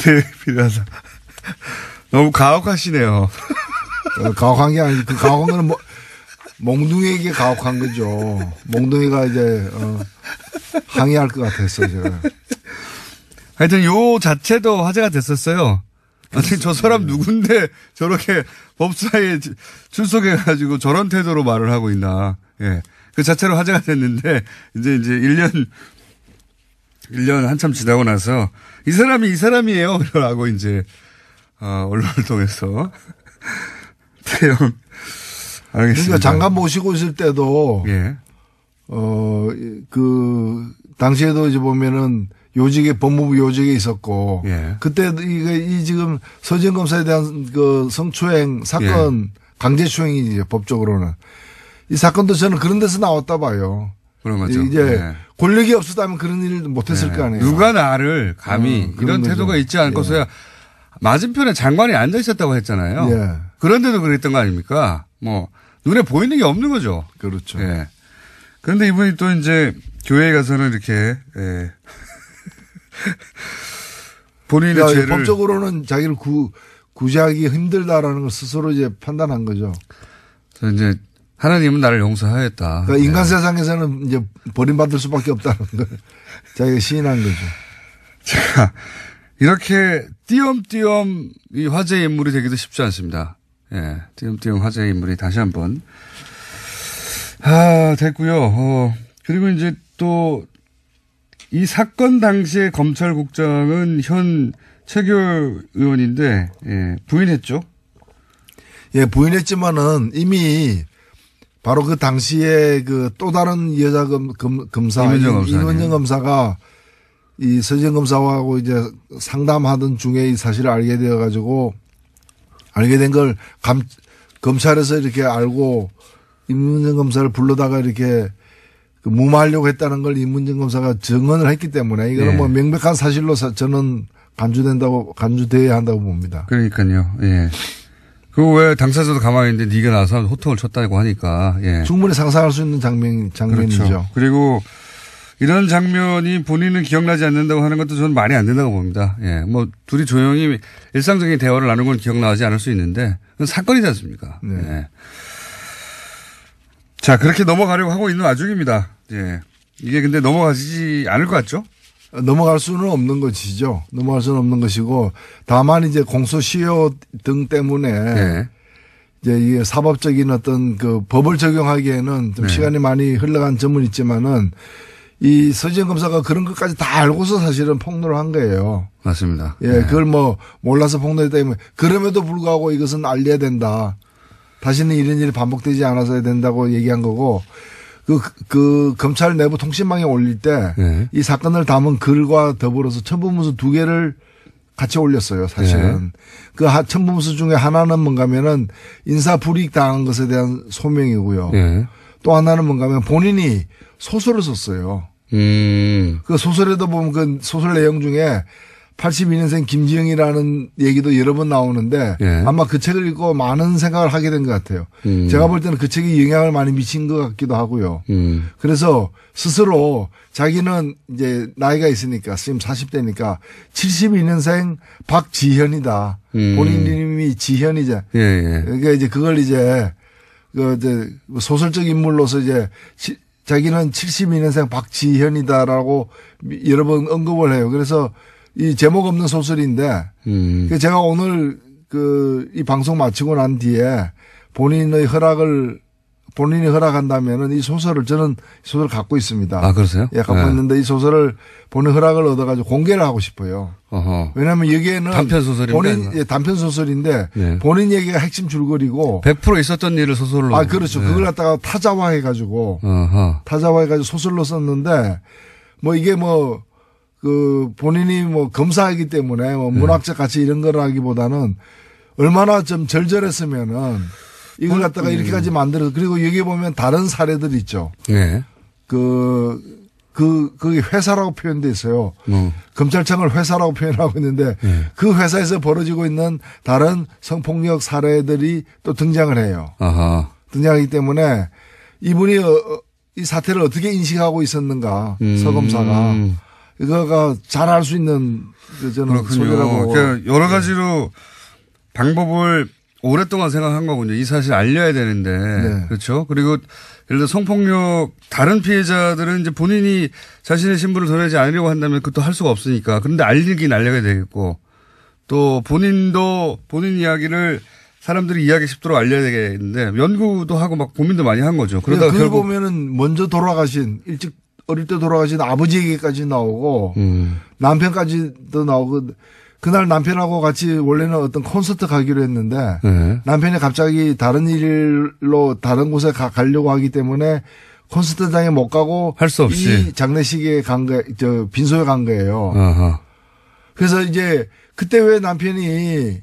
태형이 필요하다. 너무 가혹하시네요. 가혹한 게 아니지. 그 가혹한 거는 몽둥이에게 가혹한 거죠. 몽둥이가 이제, 항의할 것 같았어요, 제가. 하여튼 요 자체도 화제가 됐었어요. 아니, 저 사람 누군데 저렇게 법사에 출석해가지고 저런 태도로 말을 하고 있나. 예. 그 자체로 화제가 됐는데, 이제 1년 한참 지나고 나서 이 사람이에요. 라고 이제, 언론을 통해서. 태형. 알겠습니다. 그러니까 장관 모시고 있을 때도, 예. 당시에도 이제 보면은 요직에, 법무부 요직에 있었고, 예. 그때 이 지금 서지현 검사에 대한 그 성추행 사건, 예. 강제추행이죠, 법적으로는. 이 사건도 저는 그런 데서 나왔다 봐요. 그런 거죠. 이제 예. 권력이 없었다면 그런 일을 못했을 예. 거 아니에요. 누가 나를 감히 이런 거죠. 태도가 있지 않고서야 예. 맞은편에 장관이 앉아 있었다고 했잖아요. 예. 그런데도 그랬던 거 아닙니까? 뭐 눈에 보이는 게 없는 거죠. 그렇죠. 예. 그런데 이분이 또 이제 교회에 가서는 이렇게 예. 본인의 죄를 법적으로는 자기를 구제하기 힘들다라는 걸 스스로 이제 판단한 거죠. 그래서 이제 하나님은 나를 용서하였다. 그러니까 인간 세상에서는 이제 버림받을 수밖에 없다는 걸 자기가 시인한 거죠. 자, 이렇게 띄엄띄엄 이 화제의 인물이 되기도 쉽지 않습니다. 예, 띄엄띄엄 화제의 인물이 다시 한번 됐고요. 그리고 이제 또 이 사건 당시에 검찰국장은 현 최규 의원인데 예, 부인했죠. 예, 부인했지만은 이미 바로 그 당시에 그 또 다른 여자 검사 이문정 검사가 이 서지현 검사하고 이제 상담하던 중에 이 사실을 알게 되어 가지고 알게 된 걸 검찰에서 이렇게 알고 이문정 검사를 불러다가 이렇게 무마하려고 했다는 걸 이문정 검사가 증언을 했기 때문에 이거는 예. 뭐 명백한 사실로 저는 간주돼야 한다고 봅니다. 그러니까요. 예. 그거 왜 당사자도 가만히 있는데 네가 나서 호통을 쳤다고 하니까. 예. 충분히 상상할 수 있는 장면이죠. 그렇죠. 그리고 이런 장면이 본인은 기억나지 않는다고 하는 것도 저는 말이 안 된다고 봅니다. 예. 뭐 둘이 조용히 일상적인 대화를 나누는 건 기억나지 않을 수 있는데 그건 사건이지 않습니까? 네. 예. 자, 그렇게 넘어가려고 하고 있는 와중입니다. 예. 이게 근데 넘어가지 않을 것 같죠? 넘어갈 수는 없는 것이죠. 넘어갈 수는 없는 것이고 다만 이제 공소시효 등 때문에 예. 이제 이게 사법적인 어떤 그 법을 적용하기에는 좀 네. 시간이 많이 흘러간 점은 있지만은 이 서지현 검사가 그런 것까지 다 알고서 사실은 폭로를 한 거예요. 맞습니다. 예, 그걸 뭐 몰라서 폭로했다 면 그럼에도 불구하고 이것은 알려야 된다. 다시는 이런 일이 반복되지 않아서야 된다고 얘기한 거고 그 검찰 내부 통신망에 올릴 때 이 사건을 담은 글과 더불어서 첨부문서 2개를 같이 올렸어요, 사실은. 그 첨부문서 중에 하나는 뭔가면은 인사 불이익 당한 것에 대한 소명이고요. 또 하나는 뭔가면 본인이 소설을 썼어요. 그 소설에도 보면 그 소설 내용 중에 82년생 김지영이라는 얘기도 여러 번 나오는데 아마 그 책을 읽고 많은 생각을 하게 된 것 같아요. 제가 볼 때는 그 책이 영향을 많이 미친 것 같기도 하고요. 그래서 스스로 자기는 이제 나이가 있으니까 지금 40대니까 72년생 박지현이다. 본인 이름이 지현이자. 그러니까 이제 그걸 이제 소설적 인물로서 이제 자기는 72년생 박지현이다라고 여러 번 언급을 해요. 그래서 이 제목 없는 소설인데 제가 오늘 이 방송 마치고 난 뒤에 본인이 허락한다면은 이 소설을 저는 소설을 갖고 있습니다. 아, 그러세요? 예, 갖고 있는데 이 소설을 본인 허락을 얻어가지고 공개를 하고 싶어요. 왜냐하면 여기에는 단편 소설인데 단편 소설인데 네. 본인 얘기가 핵심 줄거리고 100% 있었던 일을 소설로. 아, 그렇죠. 네. 그걸 갖다가 타자화해가지고 소설로 썼는데 뭐 이게 본인이 검사이기 때문에 문학적 가치 이런 거라기보다는 얼마나 좀 절절했으면은 이걸 갖다가 이렇게까지 만들어서 그리고 여기 보면 다른 사례들 있죠. 네. 그게 회사라고 표현돼 있어요. 검찰청을 회사라고 표현하고 있는데 그 회사에서 벌어지고 있는 다른 성폭력 사례들이 또 등장을 해요. 등장하기 때문에 이분이 이 사태를 어떻게 인식하고 있었는가 서검사가 이거가 잘 알 수 있는 저는 소개라고. 그러니까 여러 가지로 방법을 오랫동안 생각한 거군요. 이 사실 알려야 되는데. 네. 그렇죠. 그리고 예를 들어 성폭력 다른 피해자들은 이제 본인이 자신의 신분을 드러내지 않으려고 한다면 그것도 할 수가 없으니까. 그런데 알리긴 알려야 되겠고 또 본인도 본인 이야기를 사람들이 이해하기 쉽도록 알려야 되겠는데 연구도 하고 막 고민도 많이 한 거죠. 그러다 그걸 결국 보면은 먼저 돌아가신 일찍 어릴 때 돌아가신 아버지 얘기까지 나오고 남편까지도 나오고 그날 남편하고 같이 원래는 어떤 콘서트 가기로 했는데 남편이 갑자기 다른 일로 다른 곳에 가려고 하기 때문에 콘서트장에 못 가고 할 수 없이 이 장례식에 빈소에 간 거예요. 그래서 이제 그때 왜 남편이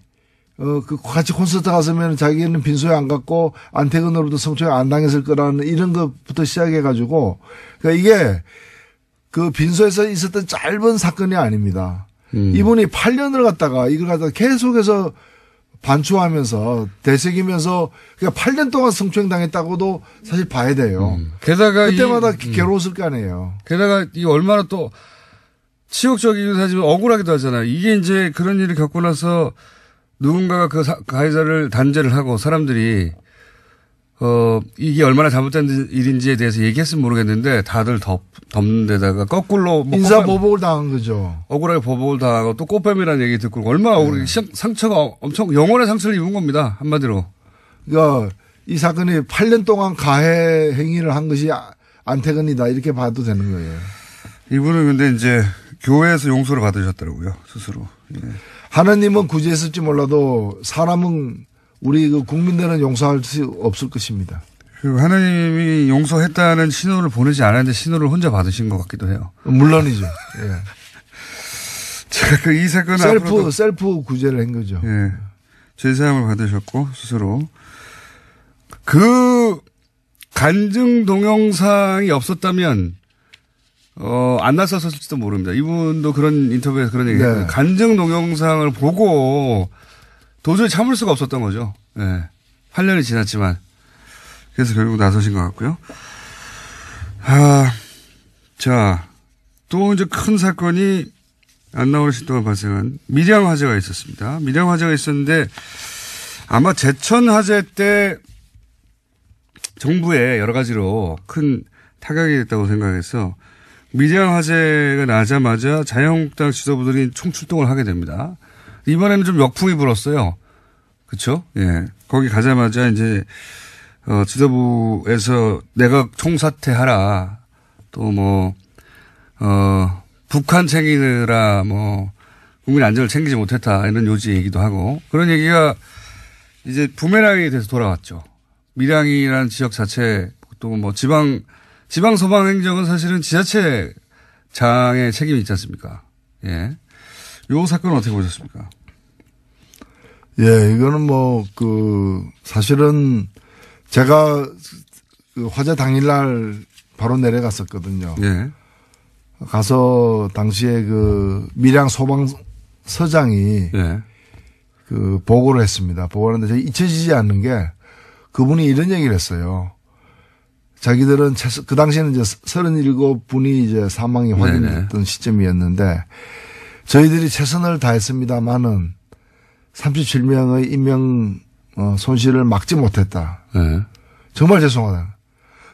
같이 콘서트 갔으면 자기는 빈소에 안 갔고 안태근으로도 성추행 안 당했을 거라는 이런 것부터 시작해가지고 그러니까 이게 그 빈소에서 있었던 짧은 사건이 아닙니다. 이분이 8년을 갖다가 이걸 갖다가 계속해서 반추하면서 되새기면서 그러니까 8년 동안 성추행 당했다고도 사실 봐야 돼요. 게다가 그때마다 괴로웠을 거 아니에요. 게다가 이 얼마나 또 치욕적이기도 하지만 억울하기도 하잖아요. 이게 이제 그런 일을 겪고 나서 누군가가 그 가해자를 단죄를 하고 사람들이 이게 얼마나 잘못된 일인지에 대해서 얘기했으면 모르겠는데 다들 덮는 데다가 거꾸로 인사보복을 당한 거죠. 억울하게 보복을 당하고 또 꽃뱀이라는 얘기 듣고 얼마나 억울하게 상처가 엄청 영혼의 상처를 입은 겁니다. 한마디로. 그러니까 이 사건이 8년 동안 가해 행위를 한 것이 안태근이다 이렇게 봐도 되는 거예요. 이분은 근데 이제 교회에서 용서를 받으셨더라고요. 스스로. 예. 하나님은 구제했을지 몰라도 사람은 우리 국민들은 용서할 수 없을 것입니다. 그리고 하나님이 용서했다는 신호를 보내지 않았는데 신호를 혼자 받으신 것 같기도 해요. 물론이죠. 예. 제가 이 사건은 셀프 구제를 한 거죠. 예. 죄사함을 받으셨고 스스로 그 간증 동영상이 없었다면 안 나섰을지도 모릅니다. 이분도 그런 인터뷰에서 그런 얘기했거든요. 간증 동영상을 보고 도저히 참을 수가 없었던 거죠. 네. 8년이 지났지만. 그래서 결국 나서신 것 같고요. 자, 또 이제 큰 사건이 안 나오신 동안 발생한 밀양 화재가 있었습니다. 밀양 화재가 있었는데 아마 제천 화재 때 정부에 여러 가지로 큰 타격이 됐다고 생각해서 밀양 화재가 나자마자 자유한국당 지도부들이 총출동을 하게 됩니다. 이번에는 좀 역풍이 불었어요. 그렇죠? 예. 거기 가자마자 이제 지도부에서 내각 총사퇴하라. 또 북한 챙기느라 국민 안전을 챙기지 못했다 이런 요지 얘기도 하고 그런 얘기가 이제 부메랑이 돼서 돌아왔죠. 밀양이라는 지역 자체 또 지방 소방 행정은 사실은 지자체장의 책임이 있지 않습니까? 예. 요 사건은 어떻게 보셨습니까? 예, 이거는 사실은 제가 그 화재 당일날 바로 내려갔었거든요. 예. 가서 당시에 그 밀양 소방서장이 그 보고를 했습니다. 보고를 했는데 잊혀지지 않는 게 그분이 이런 얘기를 했어요. 자기들은 그 당시에는 이제 37분이 이제 사망이 확인됐던 시점이었는데 저희들이 최선을 다했습니다만은 37명의 인명 손실을 막지 못했다. 정말 죄송하다.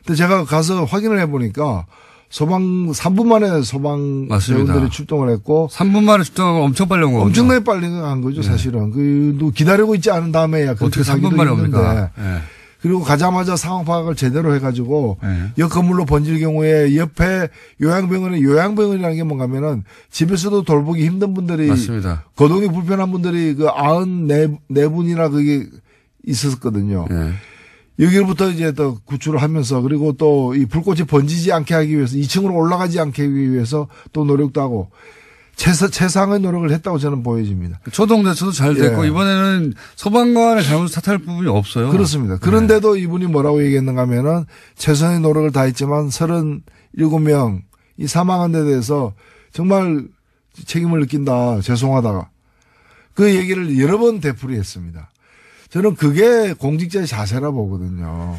근데 제가 가서 확인을 해보니까 소방 3분 만에 소방 대원들이 출동을 했고 3분 만에 출동하면 엄청 빨리 온 거죠. 엄청나게 빨리 간 거죠, 사실은. 그 기다리고 있지 않은 다음에야 어떻게 3분 만에 옵니까? 네. 그리고 가자마자 상황 파악을 제대로 해가지고 옆 건물로 번질 경우에 옆에 요양병원이라는 게 뭔가면은 집에서도 돌보기 힘든 분들이 맞습니다. 거동이 불편한 분들이 그 94분이나 그게 있었거든요. 네. 여기로부터 이제 또 구출을 하면서 그리고 또 이 불꽃이 번지지 않게 하기 위해서 2층으로 올라가지 않게 위해서 또 노력도 하고 최상의 노력을 했다고 저는 보여집니다. 초동대처도 잘 됐고 이번에는 소방관의 잘못을 탓할 부분이 없어요. 그렇습니다. 그런데도 이분이 뭐라고 얘기했는가 하면은 최선의 노력을 다했지만 37명 이 사망한 데 대해서 정말 책임을 느낀다. 죄송하다가. 그 얘기를 여러 번 되풀이했습니다. 저는 그게 공직자의 자세라 보거든요.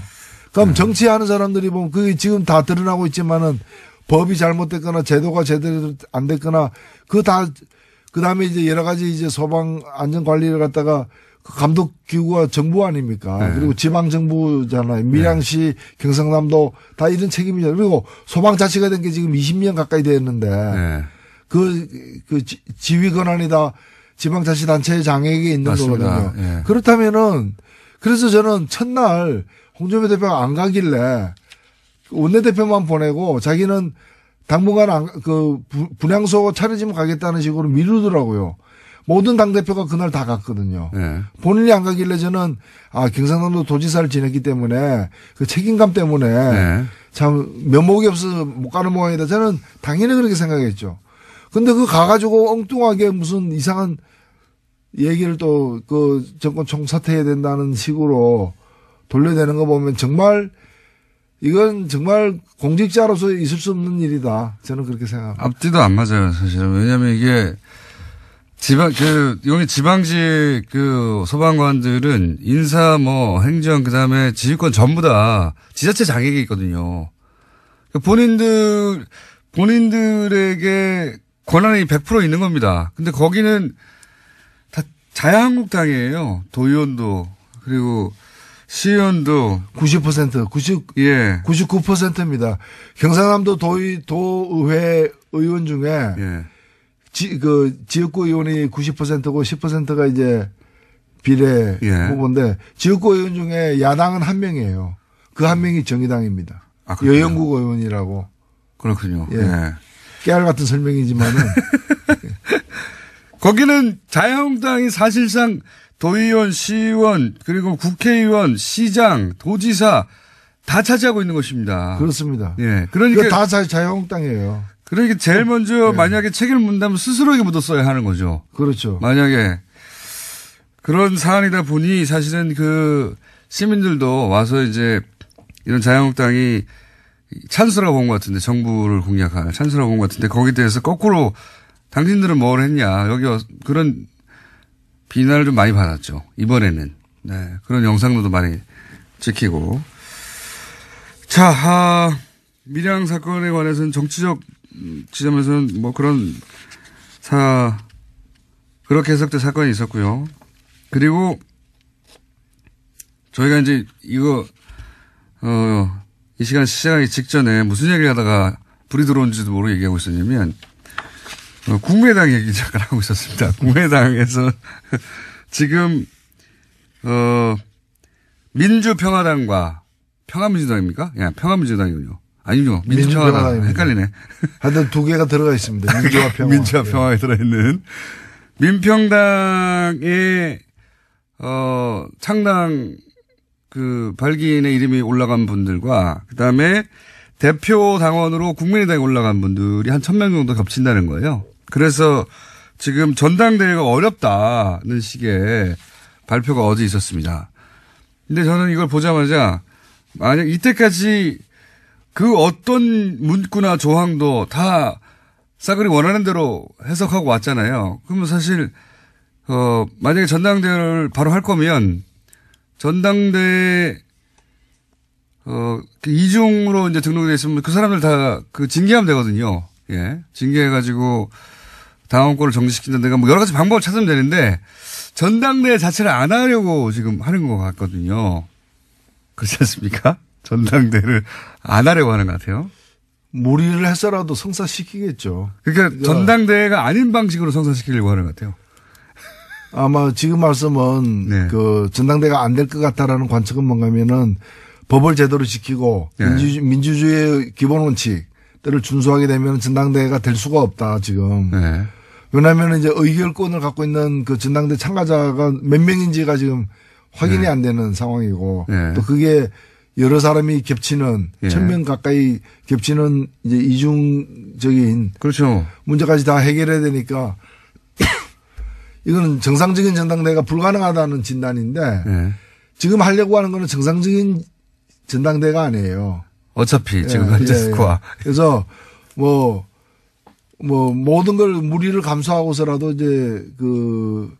그럼 정치하는 사람들이 보면 그게 지금 다 드러나고 있지만은 법이 잘못됐거나 제도가 제대로 안 됐거나 그 다음에 이제 여러 가지 이제 소방 안전 관리를 갖다가 그 감독 기구가 정부 아닙니까? 네. 그리고 지방 정부잖아요. 밀양시, 경상남도 다 이런 책임이잖아요. 그리고 소방자치가 된 게 지금 20년 가까이 됐는데 그 지휘 권한이 다 지방자치단체의 장에게 있는 맞습니다. 거거든요. 예. 그렇다면은 그래서 저는 첫날 홍준표 대표가 안 가길래 원내대표만 보내고 자기는 당분간 분향소 차려지면 가겠다는 식으로 미루더라고요. 모든 당대표가 그날 다 갔거든요. 네. 본인이 안 가길래 저는 경상남도 도지사를 지냈기 때문에 그 책임감 때문에 참 면목이 없어서 못 가는 모양이다. 저는 당연히 그렇게 생각했죠. 근데 그 가가지고 엉뚱하게 무슨 이상한 얘기를 또 그 정권 총사퇴해야 된다는 식으로 돌려내는 거 보면 정말 이건 정말 공직자로서 있을 수 없는 일이다. 저는 그렇게 생각합니다. 앞뒤도 안 맞아요, 사실은. 왜냐하면 이게 여기 지방직 소방관들은 인사 행정 그다음에 지휘권 전부 다 지자체 장애가 있거든요. 본인들에게 권한이 100% 있는 겁니다. 근데 거기는 다 자유한국당이에요. 도의원도 그리고 시의원도 99%입니다. 경상남도 도의회 의원 중에 지역구 의원이 90%고 10%가 이제 비례 후보인데 지역구 의원 중에 야당은 한 명이에요. 그 한 명이 정의당입니다. 여영국 의원이라고. 그렇군요. 깨알 같은 설명이지만은 거기는 자유한국당이 사실상 도의원, 시의원, 그리고 국회의원, 시장, 도지사 다 차지하고 있는 것입니다. 그렇습니다. 그러니까 다 자유한국당이에요. 그러니까 제일 먼저 만약에 책임을 묻는다면 스스로에게 묻었어야 하는 거죠. 그렇죠. 만약에 그런 사안이다 보니 사실은 그 시민들도 와서 이제 이런 자유한국당이 찬스라고 본 것 같은데 정부를 공략할 찬스라고 본 것 같은데 거기에 대해서 거꾸로 당신들은 뭘 했냐 여기 그런 비난을 좀 많이 받았죠. 이번에는. 그런 영상도 많이 찍히고. 자, 밀양 사건에 관해서는 정치적 지점에서는 그렇게 해석된 사건이 있었고요. 그리고 저희가 이제 이거, 이 시간 시작하기 직전에 무슨 얘기를 하다가 불이 들어온지도 모르고 얘기하고 있었냐면, 국민의당 얘기 잠깐 하고 있었습니다. 국민의당에서 지금 민주평화당과 평화민주당입니까? 평화민주당이군요. 아니요. 민주평화당. 헷갈리네. 하여튼 두 개가 들어가 있습니다. 민주와 평화. 민주와 평화에 들어있는 민평당의 창당 발기인의 이름이 올라간 분들과 그다음에 대표 당원으로 국민의당에 올라간 분들이 한 1,000명 정도 겹친다는 거예요. 그래서 지금 전당대회가 어렵다는 식의 발표가 어제 있었습니다. 근데 저는 이걸 보자마자 만약 이때까지 그 어떤 문구나 조항도 다 싸그리 원하는 대로 해석하고 왔잖아요. 그러면 사실 만약에 전당대회를 바로 할 거면 전당대회 이중으로 이제 등록이 돼 있으면 그 사람들 다 징계하면 되거든요. 징계해가지고 당원권을 정지시킨다는 데가 여러 가지 방법을 찾으면 되는데 전당대회 자체를 안 하려고 지금 하는 것 같거든요. 그렇지 않습니까? 전당대회를 안 하려고 하는 것 같아요. 무리를 해서라도 성사시키겠죠. 그러니까 전당대회가 아닌 방식으로 성사시키려고 하는 것 같아요. 아마 지금 말씀은 네. 그 전당대회가 안 될 것 같다라는 관측은 뭔가면은 법을 제대로 지키고 네. 민주주의의 기본 원칙들을 준수하게 되면 전당대회가 될 수가 없다 지금. 네. 왜냐하면 이제 의결권을 갖고 있는 그 전당대 참가자가 몇 명인지가 지금 확인이 네. 안 되는 상황이고 네. 또 그게 여러 사람이 겹치는 네. 1000명 가까이 겹치는 이제 이중적인 그렇죠. 문제까지 다 해결해야 되니까 이거는 정상적인 전당대회가 불가능하다는 진단인데 네. 지금 하려고 하는 거는 정상적인 전당대회가 아니에요. 어차피 지금 현재 스코어. 그래서 뭐 모든 걸 무리를 감수하고서라도 이제 그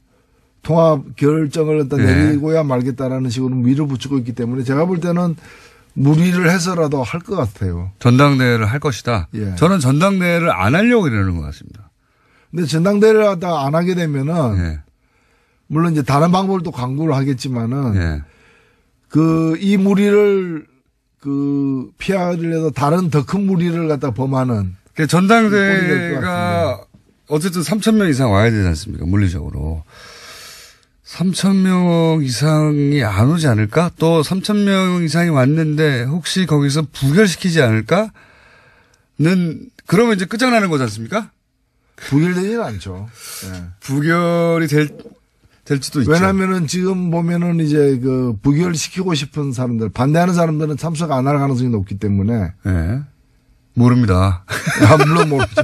통합 결정을 일단 내리고야 말겠다라는 식으로 밀어붙이고 있기 때문에 제가 볼 때는 무리를 해서라도 할 것 같아요. 전당대회를 할 것이다. 예. 저는 전당대회를 안 하려고 이러는 것 같습니다. 근데 전당대회를 하다 안 하게 되면은 예. 물론 이제 다른 방법을 또 강구를 하겠지만은 예. 이 무리를 피하려도 다른 더 큰 무리를 갖다 범하는. 전당대회가 어쨌든 3,000명 이상 와야 되지 않습니까? 물리적으로. 3,000명 이상이 안 오지 않을까? 또 3,000명 이상이 왔는데 혹시 거기서 부결시키지 않을까? 그러면 이제 끝장나는 거지 않습니까? 부결되지는 않죠. 네. 부결이 될지도 있죠. 왜냐면은 지금 보면은 이제 그 부결시키고 싶은 사람들, 반대하는 사람들은 참석 안 할 가능성이 높기 때문에. 네. 모릅니다. 물론 모르죠.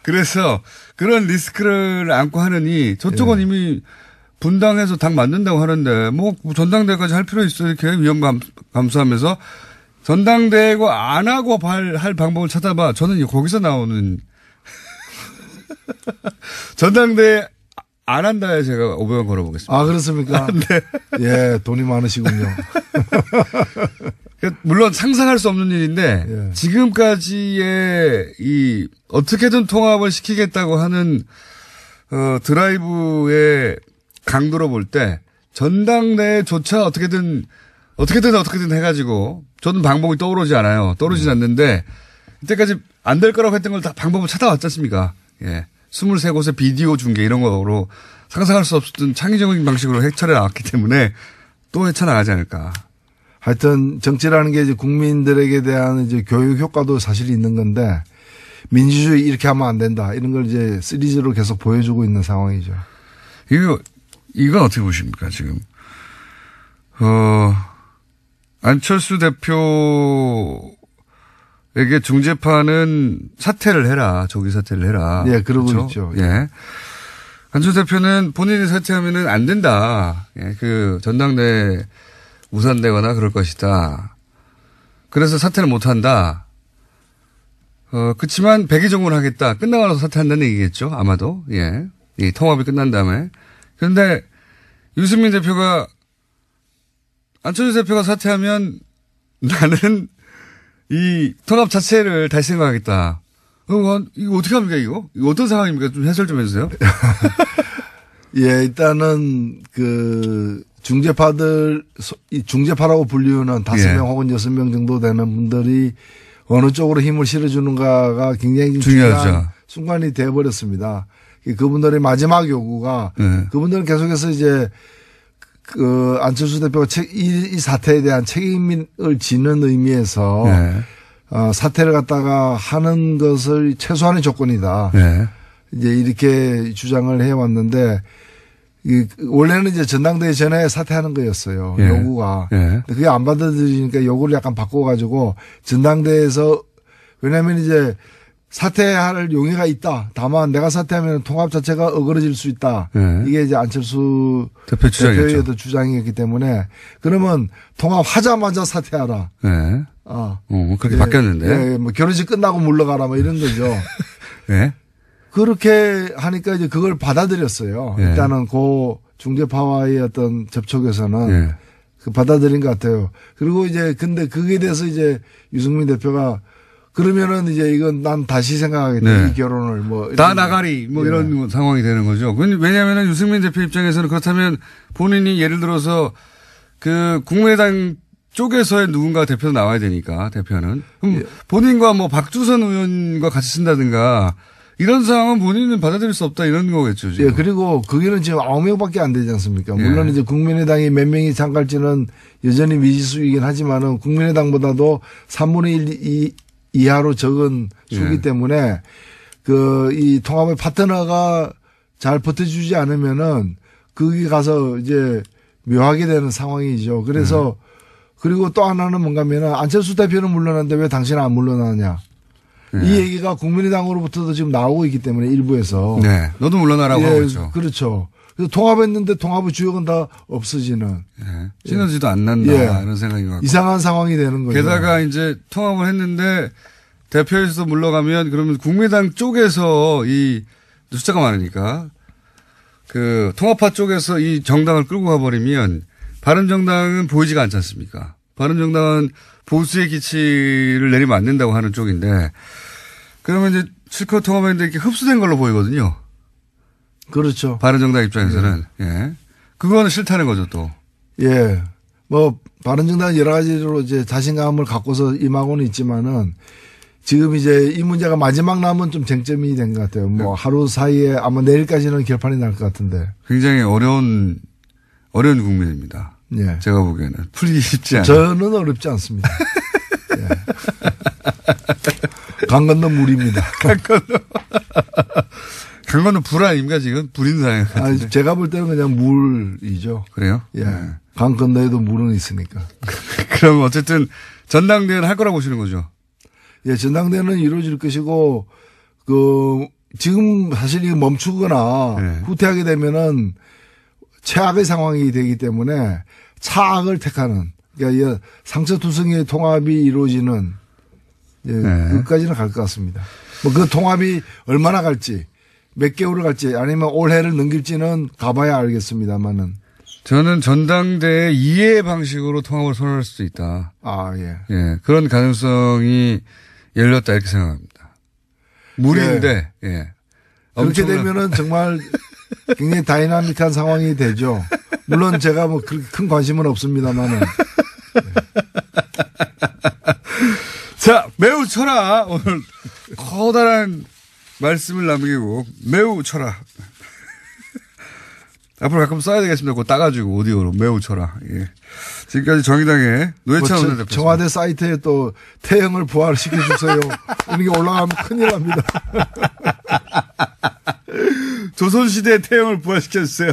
그래서 그런 리스크를 안고 하느니 저쪽은 이미 분당해서 당 만든다고 하는데 뭐 전당대회까지 할 필요 있어 이렇게 위험 감수하면서 전당대회가 안 하고 할 방법을 찾아봐. 저는 거기서 나오는 전당대회 안 한다에 제가 500원 걸어보겠습니다. 아, 그렇습니까? 네. 예, 돈이 많으시군요. 물론 상상할 수 없는 일인데 지금까지의 어떻게든 통합을 시키겠다고 하는 드라이브의 강도로 볼 때 전당대회조차 어떻게든 해가지고 저는 방법이 떠오르지 않아요. 떠오르진 않는데 이때까지 안 될 거라고 했던 걸 다 방법을 찾아왔지 않습니까? 예. 23곳의 비디오 중계 이런 거로 상상할 수 없었던 창의적인 방식으로 해철해 나왔기 때문에 또 헤쳐나가지 않을까. 하여튼 정치라는 게 이제 국민들에게 대한 이제 교육 효과도 사실 있는 건데 민주주의 이렇게 하면 안 된다. 이런 걸 이제 시리즈로 계속 보여주고 있는 상황이죠. 이건 어떻게 보십니까, 지금? 안철수 대표에게 중재파는 사퇴를 해라. 조기 사퇴를 해라. 예, 그러고 그렇죠? 있죠. 예. 안철수 대표는 본인이 사퇴하면은 안 된다. 예, 전당대회 무산되거나 그럴 것이다. 그래서 사퇴는 못 한다. 그치만 백의종군을 하겠다. 끝나고 나서 사퇴한다는 얘기겠죠. 아마도. 예. 이 통합이 끝난 다음에. 그런데 유승민 대표가 안철수 대표가 사퇴하면 나는 이 통합 자체를 다시 생각하겠다. 이거 어떻게 합니까, 이거? 이거 어떤 상황입니까? 좀 해설 좀 해주세요. 예, 일단은 중재파라고 불리우는 5명 혹은 6명 정도 되는 분들이 어느 쪽으로 힘을 실어주는가가 굉장히 중요한 순간이 되어버렸습니다. 그분들의 마지막 요구가 그분들은 계속해서 이제 안철수 대표가 이 사태에 대한 책임을 지는 의미에서 사퇴를 갖다가 하는 것을 최소한의 조건이다. 이제 이렇게 주장을 해왔는데 원래는 이제 전당대회 전에 사퇴하는 거였어요. 요구가. 그게 안 받아들이니까 요구를 약간 바꿔가지고 전당대회에서 왜냐하면 이제 사퇴할 용의가 있다. 다만 내가 사퇴하면 통합 자체가 어그러질 수 있다. 이게 이제 안철수 대표의 주장이었기 때문에 그러면 통합하자마자 사퇴하라. 그렇게 바뀌었는데. 뭐 결혼식 끝나고 물러가라 뭐 이런 거죠. 그렇게 하니까 이제 그걸 받아들였어요. 일단은 중재파와의 어떤 접촉에서는 받아들인 것 같아요. 그리고 이제 근데 그게 대해서 이제 유승민 대표가 그러면은 이제 이건 난 다시 생각하겠다. 이 결혼을 다 나가리 이런 상황이 되는 거죠. 왜냐하면 유승민 대표 입장에서는 그렇다면 본인이 예를 들어서 국민의당 쪽에서의 누군가 대표 나와야 되니까 대표는. 그럼 본인과 뭐 박주선 의원과 같이 쓴다든가 이런 상황은 본인은 받아들일 수 없다 이런 거겠죠. 지금. 예, 그리고 거기는 지금 9명밖에 안 되지 않습니까? 물론 이제 국민의당이 몇 명이 참갈지는 여전히 미지수이긴 하지만은 국민의당보다도 3분의 1 이하로 적은 수기 때문에 이 통합의 파트너가 잘 버텨주지 않으면은 거기 가서 이제 묘하게 되는 상황이죠. 그래서 그리고 또 하나는 뭔가면은 안철수 대표는 물러났는데 왜 당신은 안 물러나냐. 이 얘기가 국민의당으로부터도 지금 나오고 있기 때문에 일부에서. 네. 너도 물러나라고 하고 있죠. 그렇죠. 그래서 통합했는데 통합의 주역은 다 없어지는. 시너지도 안 난다. 이런 생각이 갖고. 이상한 상황이 되는 거죠. 게다가 이제 통합을 했는데 대표에서 물러가면 그러면 국민의당 쪽에서 이 숫자가 많으니까 그 통합파 쪽에서 이 정당을 끌고 가버리면 바른정당은 보이지가 않지 않습니까? 바른정당은 보수의 기치를 내리면 안 된다고 하는 쪽인데 그러면 이제 실컷 통합했는데 이렇게 흡수된 걸로 보이거든요. 그렇죠. 바른정당 입장에서는. 그거는 싫다는 거죠 또. 예. 뭐 바른정당은 여러 가지로 이제 자신감을 갖고서 임하고는 있지만은 지금 이제 이 문제가 마지막 남은 좀 쟁점이 된 것 같아요. 뭐 하루 사이에 아마 내일까지는 결판이 날 것 같은데. 굉장히 어려운 국면입니다. 예. 제가 보기에는 풀기 쉽지 않아요. 저는 어렵지 않습니다. 강 건너 물입니다. 강 건너 불 아닙니까 지금? 불인 상황 같은데. 제가 볼 때는 그냥 물이죠. 그래요? 예. 강 건너에도 물은 있으니까. 그럼 어쨌든 전당대회는 할 거라고 보시는 거죠? 예, 전당대회는 이루어질 것이고 지금 사실 이거 멈추거나 후퇴하게 되면은 최악의 상황이 되기 때문에 차악을 택하는 그러니까 상처투성이의 통합이 이루어지는 그까지는 갈 것 같습니다. 뭐 그 통합이 얼마나 갈지 몇 개월을 갈지 아니면 올해를 넘길지는 가봐야 알겠습니다만은. 저는 전당대회 이해 방식으로 통합을 선언할 수도 있다. 예. 그런 가능성이 열렸다 이렇게 생각합니다. 무리인데, 그렇게 되면은 정말 굉장히 다이나믹한 상황이 되죠. 물론 제가 뭐 그렇게 큰 관심은 없습니다만은. 자, 매우 쳐라. 오늘 커다란 말씀을 남기고 매우 쳐라. 앞으로 가끔 써야 되겠습니다. 그거 따가지고 오디오로 매우 쳐라. 예. 지금까지 정의당의 노회찬 원내대표. 청와대 사이트에 또 태형을 부활시켜주세요. 이런 게 올라가면 큰일 납니다. 조선시대 태형을 부활시켜주세요.